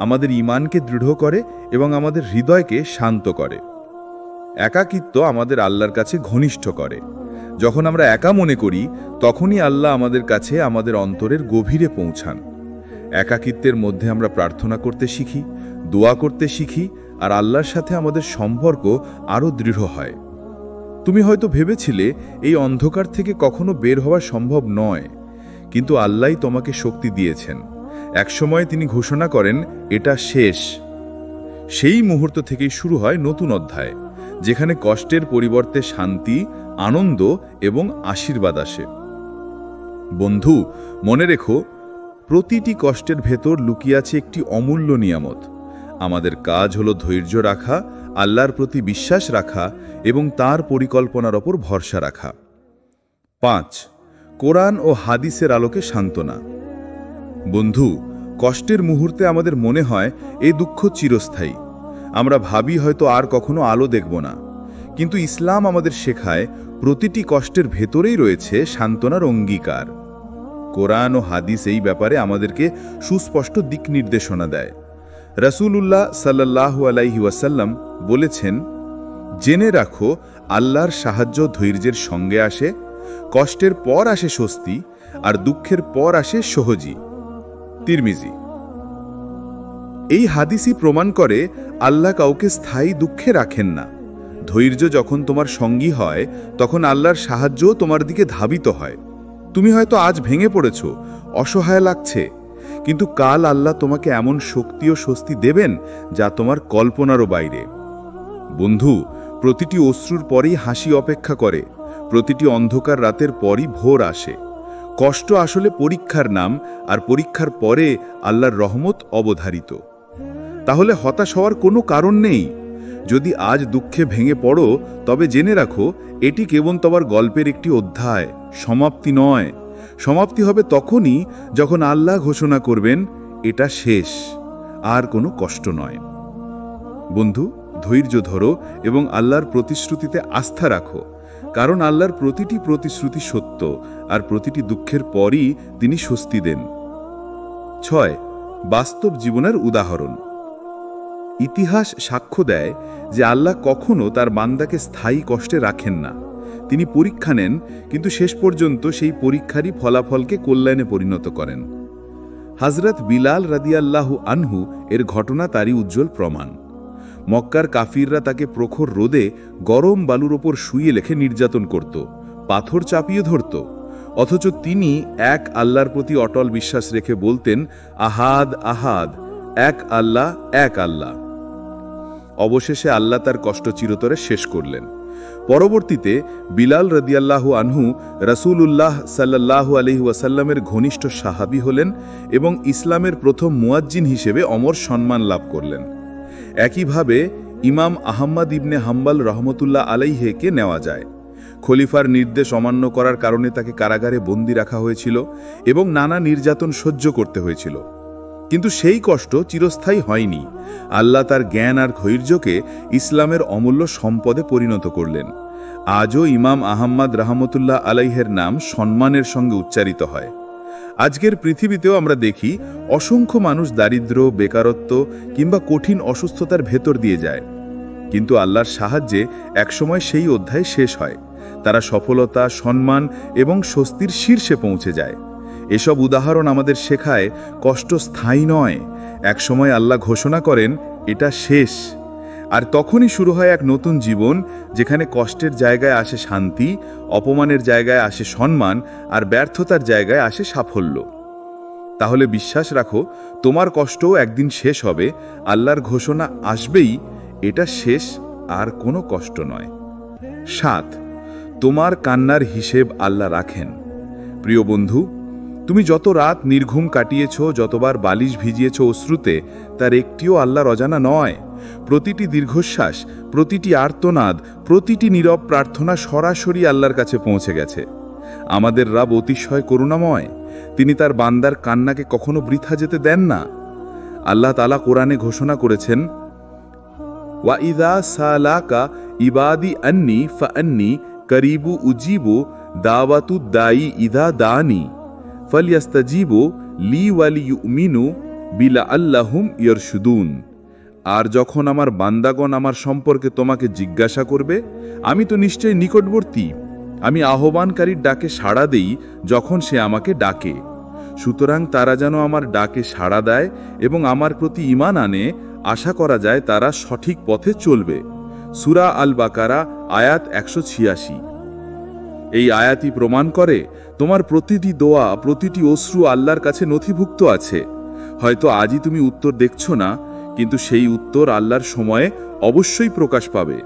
আমাদের ঈমানকে দৃঢ় করে এবং আমাদের হৃদয়কে শান্ত করে। একাকিত্ব আমাদের আল্লাহর কাছে ঘনিষ্ঠ করে। যখন আমরা একা মনে করি, তখনই আল্লাহ আমাদের কাছে আমাদের অন্তরের গভীরে পৌঁছান। একাকিত্বের মধ্যে আমরা প্রার্থনা করতে শিখি, দোয়া করতে শিখি, আর আল্লাহর সাথে আমাদের সম্পর্ক আরও দৃঢ় হয়। তুমি হয়তো ভেবেছিলে এই অন্ধকার থেকে কখনো বের হওয়া সম্ভব নয়, কিন্তু আল্লাহই তোমাকে শক্তি দিয়েছেন। একসময় তিনি ঘোষণা করেন এটা শেষ। সেই মুহূর্ত থেকেই শুরু হয় নতুন অধ্যায়, যেখানে কষ্টের পরিবর্তে শান্তি, আনন্দ এবং আশীর্বাদ আসে। বন্ধু, মনে রেখো, প্রতিটি কষ্টের ভেতর লুকিয়ে আছে একটি অমূল্য নিয়ামত। আমাদের কাজ হলো ধৈর্য রাখা, আল্লাহর প্রতি বিশ্বাস রাখা এবং তার পরিকল্পনার ওপর ভরসা রাখা। 5. কোরআন ও হাদিসের আলোকে সান্ত্বনা। বন্ধু, কষ্টের মুহূর্তে আমাদের মনে হয় এই দুঃখ চিরস্থায়ী। আমরা ভাবি হয়তো আর কখনো আলো দেখব না, কিন্তু ইসলাম আমাদের শেখায় প্রতিটি কষ্টের ভেতরেই রয়েছে সান্ত্বনার অঙ্গীকার। কোরআন ও হাদিস এই ব্যাপারে আমাদেরকে সুস্পষ্ট দিক নির্দেশনা দেয়। রাসূলুল্লাহ সাল্লাল্লাহু আলাইহি ওয়াসাল্লাম বলেছেন, জেনে রাখো, আল্লাহর সাহায্য ধৈর্যের সঙ্গে আসে, কষ্টের পর আসে স্বস্তি, আর দুঃখের পর আসে সহজি। তিরমিজি। এই হাদিসই প্রমাণ করে আল্লাহ কাউকে স্থায়ী দুঃখে রাখেন না। ধৈর্য যখন তোমার সঙ্গী হয়, তখন আল্লাহর সাহায্যও তোমার দিকে ধাবিত হয়। তুমি হয়তো আজ ভেঙে পড়েছ, অসহায় লাগছে, কিন্তু কাল আল্লাহ তোমাকে এমন শক্তি ও স্বস্তি দেবেন যা তোমার কল্পনারও বাইরে। বন্ধু, প্রতিটি অশ্রুর পরেই হাসি অপেক্ষা করে, প্রতিটি অন্ধকার রাতের পরই ভোর আসে। কষ্ট আসলে পরীক্ষার নাম, আর পরীক্ষার পরে আল্লাহর রহমত অবধারিত। তাহলে হতাশ হওয়ার কোনো কারণ নেই। যদি আজ দুঃখে ভেঙে পড়ো, তবে জেনে রাখো এটি কেবল তোমার গল্পের একটি অধ্যায়, সমাপ্তি নয়। সমাপ্তি হবে তখনই যখন আল্লাহ ঘোষণা করবেন এটা শেষ, আর কোনো কষ্ট নয়। বন্ধু, ধৈর্য ধরো এবং আল্লাহর প্রতিশ্রুতিতে আস্থা রাখো, কারণ আল্লাহর প্রতিটি প্রতিশ্রুতি সত্য, আর প্রতিটি দুঃখের পরই তিনি স্বস্তি দেন। 6. বাস্তব জীবনের উদাহরণ। ইতিহাস সাক্ষ্য দেয় যে আল্লাহ কখনো তার বান্দাকে স্থায়ী কষ্টে রাখেন না। তিনি পরীক্ষা নেন, কিন্তু শেষ পর্যন্ত সেই পরীক্ষারই ফলাফলকে কল্যাণে পরিণত করেন। হযরত বিলাল রাদিয়াল্লাহু আনহু এর ঘটনা তারই উজ্জ্বল প্রমাণ। মক্কার কাফিররা তাকে প্রখর রোদে গরম বালুর ওপর শুইয়ে লেখে নির্যাতন করত, পাথর চাপিয়ে ধরত, অথচ তিনি এক আল্লাহর প্রতি অটল বিশ্বাস রেখে বলতেন, আহাদ আহাদ, এক আল্লাহ, এক আল্লাহ। অবশেষে আল্লাহ তার কষ্ট চিরতরে শেষ করলেন। পরবর্তীতে বিলাল রাদিয়াল্লাহু আনহু রাসূলুল্লাহ সাল্লাল্লাহু আলাইহি ওয়াসাল্লামের ঘনিষ্ঠ সাহাবী হলেন এবং ইসলামের প্রথম মুয়াজ্জিন হিসেবে অমর সম্মান লাভ করলেন। একইভাবে ইমাম আহমদ ইবনে হাম্বল রহমতুল্লাহ আলাইহিকে নেওয়া যায়। খলিফার নির্দেশ অমান্য করার কারণে তাকে কারাগারে বন্দী রাখা হয়েছিল এবং নানা নির্যাতন সহ্য করতে হয়েছিল। কিন্তু সেই কষ্ট চিরস্থায়ী হয়নি। আল্লাহ তার জ্ঞান আর ধৈর্যকে ইসলামের অমূল্য সম্পদে পরিণত করলেন। আজও ইমাম আহমদ রহমতুল্লাহ আলাইহের নাম সম্মানের সঙ্গে উচ্চারিত হয়। আজকের পৃথিবীতেও আমরা দেখি অসংখ্য মানুষ দারিদ্র্য, বেকারত্ব কিংবা কঠিন অসুস্থতার ভেতর দিয়ে যায়, কিন্তু আল্লাহর সাহায্যে একসময় সেই অধ্যায় শেষ হয়। তারা সফলতা, সম্মান এবং স্বস্তির শীর্ষে পৌঁছে যায়। এসব উদাহরণ আমাদের শেখায় কষ্ট স্থায়ী নয়। একসময় আল্লাহ ঘোষণা করেন এটা শেষ, আর তখনই শুরু হয় এক নতুন জীবন, যেখানে কষ্টের জায়গায় আসে শান্তি, অপমানের জায়গায় আসে সম্মান, আর ব্যর্থতার জায়গায় আসে সাফল্য। তাহলে বিশ্বাস রাখো, তোমার কষ্টও একদিন শেষ হবে। আল্লাহর ঘোষণা আসবেই, এটা শেষ, আর কোনো কষ্ট নয়। 7. তোমার কান্নার হিসেব আল্লাহ রাখেন। প্রিয় বন্ধু, তুমি যত রাত নির্ঘুম কাটিয়েছ, যতবার বালিশ ভিজিয়েছ অশ্রুতে, তার একটিও আল্লাহর অজানা নয়। প্রতিটি দীর্ঘশ্বাস, প্রতিটি আর্তনাদ, প্রতিটি নীরব প্রার্থনা সরাসরি আল্লাহর কাছে পৌঁছে গেছে। আমাদের রব অতিশয় করুণাময়। তিনি তার বান্দার কান্নাকে কখনো বৃথা যেতে দেন না। আল্লাহ তাআলা কোরআনে ঘোষণা করেছেন, ওয়াইদা সালাকা ইবাদি আন্নি ফাআন্নি করিবু উজিবু দাওয়াতুদ দাই ইদা দানি ফালইস্তাজিবু লি ওয়ালিয়ুমিনু বিলাআল্লাহুম ইয়ারশুদুন। আর যখন আমার বান্দাগণ আমার সম্পর্কে তোমাকে জিজ্ঞাসা করবে, আমি তো নিশ্চয়ই নিকটবর্তী। আমি আহ্বানকারীর ডাকে সাড়া দেই যখন সে আমাকে ডাকে। সুতরাং তারা যেন আমার ডাকে সাড়া দেয় এবং আমার প্রতি ঈমান আনে। আশা করা যায় তারা সঠিক পথে চলবে। সূরা আল বাকারা আয়াত 186। এই আয়াতই প্রমাণ করে তোমার প্রতিটি দোয়া, প্রতিটি অশ্রু আল্লাহর কাছে নথিভুক্ত আছে। হয়তো আজই তুমি উত্তর দেখছো না, কিন্তু সেই উত্তর আল্লাহর সময়ে অবশ্যই প্রকাশ পাবে।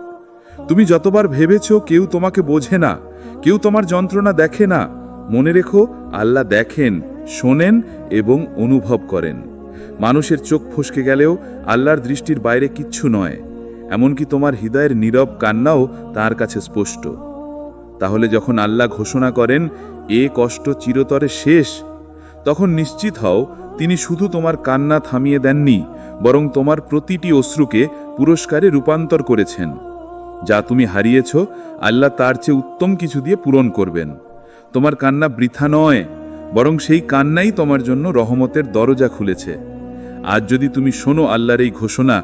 তুমি যতবার ভেবেছ কেউ তোমাকে বোঝে না, কেউ তোমার যন্ত্রণা দেখে না, মনে রেখো আল্লাহ দেখেন, শোনেন এবং অনুভব করেন। মানুষের চোখ ফসকে গেলেও আল্লাহর দৃষ্টির বাইরে কিচ্ছু নয়। এমনকি তোমার হৃদয়ের নীরব কান্নাও তার কাছে স্পষ্ট। তাহলে যখন আল্লাহ ঘোষণা করেন এ কষ্ট চিরতরে শেষ, তখন নিশ্চিত হও তিনি শুধু তোমার কান্না থামিয়ে দেননি, বরং তোমার প্রতিটি অশ্রুকে পুরস্কারে রূপান্তর করেছেন। যা তুমি হারিয়েছ, আল্লাহ তার চেয়ে উত্তম কিছু দিয়ে পূরণ করবেন। তোমার কান্না বৃথা নয়, বরং সেই কান্নাই তোমার জন্য রহমতের দরজা খুলেছে। আজ যদি তুমি শোনো আল্লাহর এই ঘোষণা,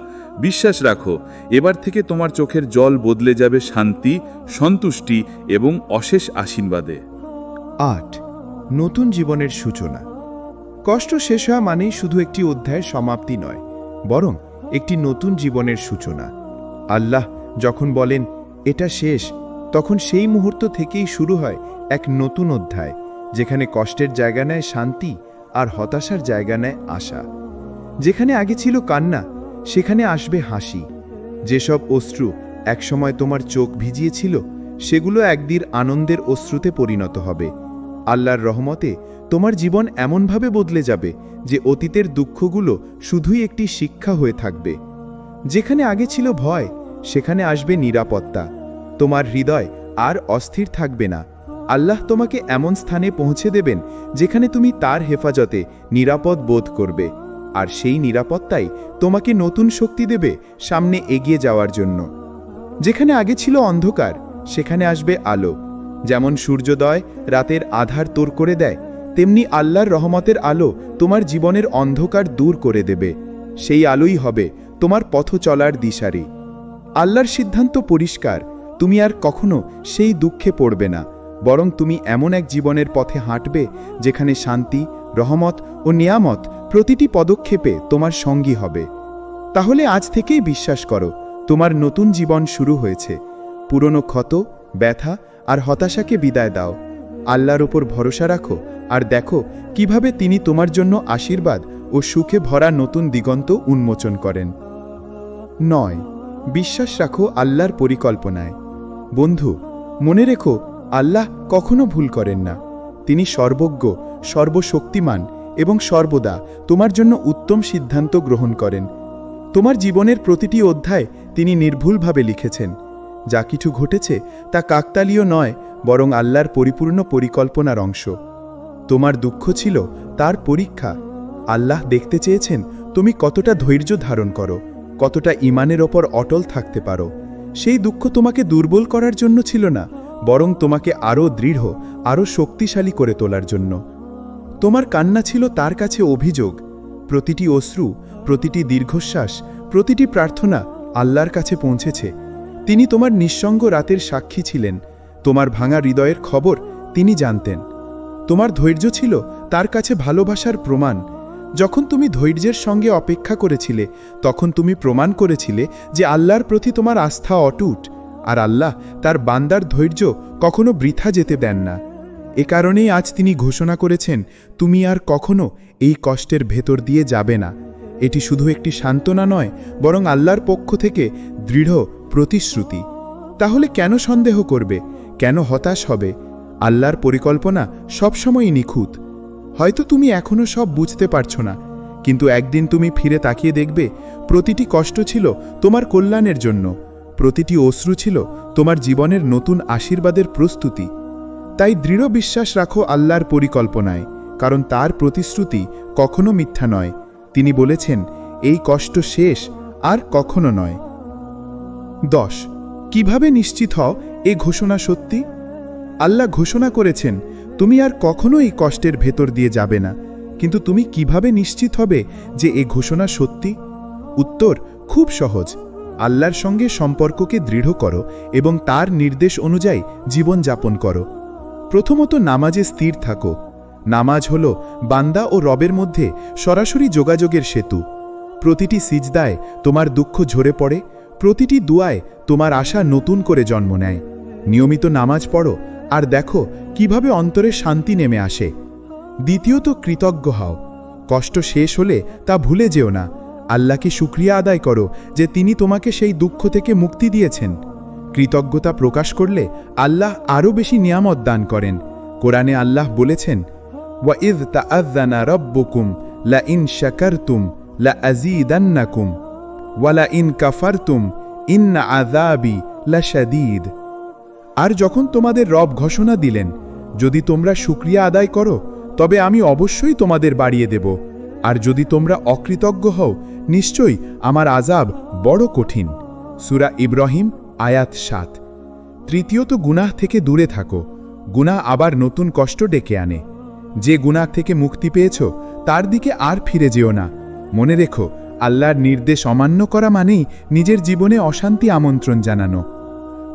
বিশ্বাস রাখো এবার থেকে তোমার চোখের জল বদলে যাবে শান্তি, সন্তুষ্টি এবং অশেষ আশীর্বাদে। 8. নতুন জীবনের সূচনা। কষ্ট শেষ হওয়া মানেই শুধু একটি অধ্যায়ের সমাপ্তি নয়, বরং একটি নতুন জীবনের সূচনা। আল্লাহ যখন বলেন এটা শেষ, তখন সেই মুহূর্ত থেকেই শুরু হয় এক নতুন অধ্যায়, যেখানে কষ্টের জায়গা নেয় শান্তি, আর হতাশার জায়গা নেয় আশা। যেখানে আগে ছিল কান্না, সেখানে আসবে হাসি। যেসব অশ্রু একসময় তোমার চোখ ভিজিয়েছিল, সেগুলো একদিন আনন্দের অশ্রুতে পরিণত হবে। আল্লাহর রহমতে তোমার জীবন এমনভাবে বদলে যাবে যে অতীতের দুঃখগুলো শুধুই একটি শিক্ষা হয়ে থাকবে। যেখানে আগে ছিল ভয়, সেখানে আসবে নিরাপত্তা। তোমার হৃদয় আর অস্থির থাকবে না। আল্লাহ তোমাকে এমন স্থানে পৌঁছে দেবেন যেখানে তুমি তার হেফাজতে নিরাপদ বোধ করবে, আর সেই নিরাপত্তাই তোমাকে নতুন শক্তি দেবে সামনে এগিয়ে যাওয়ার জন্য। যেখানে আগে ছিল অন্ধকার, সেখানে আসবে আলো। যেমন সূর্যোদয় রাতের আধার তোর করে দেয়, তেমনি আল্লাহর রহমতের আলো তোমার জীবনের অন্ধকার দূর করে দেবে। সেই আলোই হবে তোমার পথ চলার দিশারি। আল্লাহর সিদ্ধান্ত পরিষ্কার, তুমি আর কখনো সেই দুঃখে পড়বে না, বরং তুমি এমন এক জীবনের পথে হাঁটবে যেখানে শান্তি, রহমত ও নিয়ামত প্রতিটি পদক্ষেপে তোমার সঙ্গী হবে। তাহলে আজ থেকেই বিশ্বাস করো, তোমার নতুন জীবন শুরু হয়েছে। পুরনো ক্ষত, ব্যথা আর হতাশাকে বিদায় দাও। আল্লাহর ওপর ভরসা রাখো আর দেখো কিভাবে তিনি তোমার জন্য আশীর্বাদ ও সুখে ভরা নতুন দিগন্ত উন্মোচন করেন। 9. বিশ্বাস রাখো আল্লাহর পরিকল্পনায়। বন্ধু, মনে রেখো, আল্লাহ কখনো ভুল করেন না। তিনি সর্বজ্ঞ, সর্বশক্তিমান এবং সর্বদা তোমার জন্য উত্তম সিদ্ধান্ত গ্রহণ করেন। তোমার জীবনের প্রতিটি অধ্যায় তিনি নির্ভুলভাবে লিখেছেন। যা কিছু ঘটেছে তা কাকতালীয় নয়, বরং আল্লাহর পরিপূর্ণ পরিকল্পনার অংশ। তোমার দুঃখ ছিল তার পরীক্ষা। আল্লাহ দেখতে চেয়েছেন তুমি কতটা ধৈর্য ধারণ করো, কতটা ঈমানের ওপর অটল থাকতে পারো। সেই দুঃখ তোমাকে দুর্বল করার জন্য ছিল না, বরং তোমাকে আরও দৃঢ়, আরও শক্তিশালী করে তোলার জন্য। তোমার কান্না ছিল তার কাছে অভিযোগ। প্রতিটি অশ্রু, প্রতিটি দীর্ঘশ্বাস, প্রতিটি প্রার্থনা আল্লাহর কাছে পৌঁছেছে। তিনি তোমার নিঃসঙ্গ রাতের সাক্ষী ছিলেন। তোমার ভাঙা হৃদয়ের খবর তিনি জানতেন। তোমার ধৈর্য ছিল তার কাছে ভালোবাসার প্রমাণ। যখন তুমি ধৈর্যের সঙ্গে অপেক্ষা করেছিলে, তখন তুমি প্রমাণ করেছিলে যে আল্লাহর প্রতি তোমার আস্থা অটুট, আর আল্লাহ তার বান্দার ধৈর্য কখনো বৃথা যেতে দেন না। এ কারণেই আজ তিনি ঘোষণা করেছেন, তুমি আর কখনো এই কষ্টের ভেতর দিয়ে যাবে না। এটি শুধু একটি সান্ত্বনা নয়, বরং আল্লাহর পক্ষ থেকে দৃঢ় প্রতিশ্রুতি। তাহলে কেন সন্দেহ করবে? কেন হতাশ হবে? আল্লাহর পরিকল্পনা সবসময়ই নিখুঁত। হয়তো তুমি এখনো সব বুঝতে পারছো না, কিন্তু একদিন তুমি ফিরে তাকিয়ে দেখবে প্রতিটি কষ্ট ছিল তোমার কল্যাণের জন্য, প্রতিটি অশ্রু ছিল তোমার জীবনের নতুন আশীর্বাদের প্রস্তুতি। তাই দৃঢ় বিশ্বাস রাখো আল্লাহর পরিকল্পনায়, কারণ তার প্রতিশ্রুতি কখনো মিথ্যা নয়। তিনি বলেছেন, এই কষ্ট শেষ, আর কখনো নয়। 10. কিভাবে নিশ্চিত হও এ ঘোষণা সত্যি? আল্লাহ ঘোষণা করেছেন, তুমি আর কখনো এই কষ্টের ভেতর দিয়ে যাবে না। কিন্তু তুমি কিভাবে নিশ্চিত হবে যে এ ঘোষণা সত্যি? উত্তর খুব সহজ। আল্লাহর সঙ্গে সম্পর্ককে দৃঢ় করো এবং তার নির্দেশ অনুযায়ী জীবন যাপন করো। প্রথমত, নামাজে স্থির থাকো। নামাজ হল বান্দা ও রবের মধ্যে সরাসরি যোগাযোগের সেতু। প্রতিটি সিজদায় তোমার দুঃখ ঝরে পড়ে, প্রতিটি দুয়ায় তোমার আশা নতুন করে জন্ম নেয়। নিয়মিত নামাজ পড়ো আর দেখো কিভাবে অন্তরে শান্তি নেমে আসে। দ্বিতীয়ত, কৃতজ্ঞ হও। কষ্ট শেষ হলে তা ভুলে যেও না। আল্লাহকে শুকরিয়া আদায় করো যে তিনি তোমাকে সেই দুঃখ থেকে মুক্তি দিয়েছেন। কৃতজ্ঞতা প্রকাশ করলে আল্লাহ আরও বেশি নিয়ামত দান করেন। কোরআনে আল্লাহ বলেছেন, ওয়াইয তাআযানা রাব্বুকুম লাইন শাকারতুম লাআযীদান্নাকুম ওয়া লাইন কাফারতুম ইন্না আযাবি লাশাদীদ। আর যখন তোমাদের রব ঘোষণা দিলেন, যদি তোমরা শুকরিয়া আদায় করো তবে আমি অবশ্যই তোমাদের বাড়িয়ে দেব, আর যদি তোমরা অকৃতজ্ঞ হও নিশ্চয়ই আমার আযাব বড় কঠিন। সূরা ইব্রাহিম আয়াত 7। তৃতীয়ত, গুনাহ থেকে দূরে থাকো। গুনাহ আবার নতুন কষ্ট ডেকে আনে। যে গুনাহ থেকে মুক্তি পেয়েছ তার দিকে আর ফিরে যেও না। মনে রেখো, আল্লাহর নির্দেশ অমান্য করা মানেই নিজের জীবনে অশান্তি আমন্ত্রণ জানানো।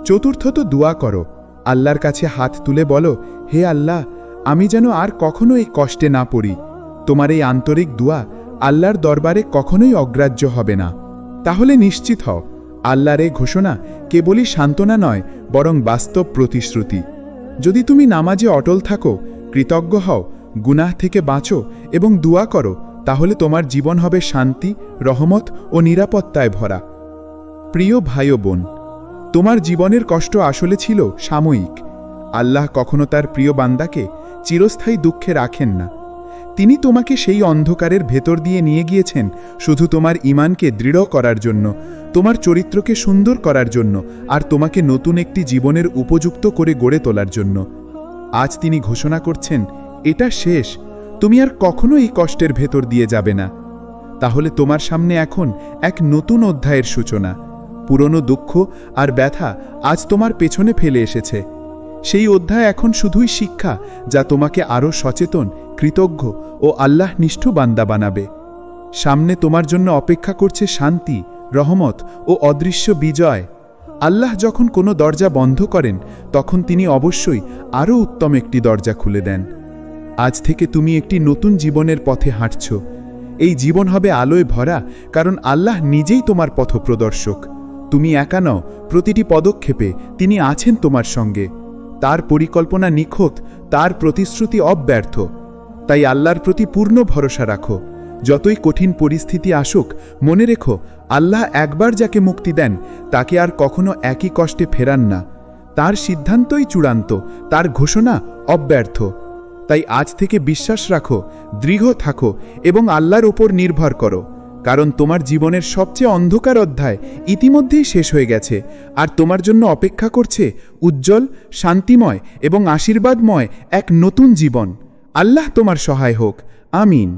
চতুর্থত, দোয়া করো। আল্লাহর কাছে হাত তুলে বলো, হে আল্লাহ, আমি যেন আর কখনো এই কষ্টে না পড়ি। তোমার এই আন্তরিক দোয়া আল্লাহর দরবারে কখনোই অগ্রাহ্য হবে না। তাহলে নিশ্চিত হও, আল্লাহর এই ঘোষণা কেবলই সান্ত্বনা নয়, বরং বাস্তব প্রতিশ্রুতি। যদি তুমি নামাজে অটল থাকো, কৃতজ্ঞ হও, গুনাহ থেকে বাঁচো এবং দোয়া করো, তাহলে তোমার জীবন হবে শান্তি, রহমত ও নিরাপত্তায় ভরা। প্রিয় ভাই ও বোন, তোমার জীবনের কষ্ট আসলে ছিল সাময়িক। আল্লাহ কখনো তার প্রিয় বান্দাকে চিরস্থায়ী দুঃখে রাখেন না। তিনি তোমাকে সেই অন্ধকারের ভেতর দিয়ে নিয়ে গিয়েছেন শুধু তোমার ঈমানকে দৃঢ় করার জন্য, তোমার চরিত্রকে সুন্দর করার জন্য, আর তোমাকে নতুন একটি জীবনের উপযুক্ত করে গড়ে তোলার জন্য। আজ তিনি ঘোষণা করছেন, এটা শেষ, তুমি আর কখনো এই কষ্টের ভেতর দিয়ে যাবে না। তাহলে তোমার সামনে এখন এক নতুন অধ্যায়ের সূচনা। পুরনো দুঃখ আর ব্যথা আজ তোমার পেছনে ফেলে এসেছে। সেই অধ্যায় এখন শুধুই শিক্ষা, যা তোমাকে আরও সচেতন, কৃতজ্ঞ ও আল্লাহনিষ্ঠ বান্দা বানাবে। সামনে তোমার জন্য অপেক্ষা করছে শান্তি, রহমত ও অদৃশ্য বিজয়। আল্লাহ যখন কোনো দরজা বন্ধ করেন, তখন তিনি অবশ্যই আরও উত্তম একটি দরজা খুলে দেন। আজ থেকে তুমি একটি নতুন জীবনের পথে হাঁটছ। এই জীবন হবে আলোয় ভরা, কারণ আল্লাহ নিজেই তোমার পথপ্রদর্শক। তুমি একা নও, প্রতিটি পদক্ষেপে তিনি আছেন তোমার সঙ্গে। তার পরিকল্পনা নিখুঁত, তার প্রতিশ্রুতি অব্যর্থ। তাই আল্লাহর প্রতি পূর্ণ ভরসা রাখো। যতই কঠিন পরিস্থিতি আসুক, মনে রেখো, আল্লাহ একবার যাকে মুক্তি দেন, তাকে আর কখনো একই কষ্টে ফেরান না। তার সিদ্ধান্তই চূড়ান্ত, তার ঘোষণা অব্যর্থ। তাই আজ থেকে বিশ্বাস রাখো, দৃঢ় থাকো এবং আল্লাহর ওপর নির্ভর করো, কারণ তোমার জীবনের সবচেয়ে অন্ধকার অধ্যায় ইতিমধ্যেই শেষ হয়ে গেছে, আর তোমার জন্য অপেক্ষা করছে উজ্জ্বল, শান্তিময় এবং আশীর্বাদময় এক নতুন জীবন। আল্লাহ তোমার সহায় হোক। আমিন।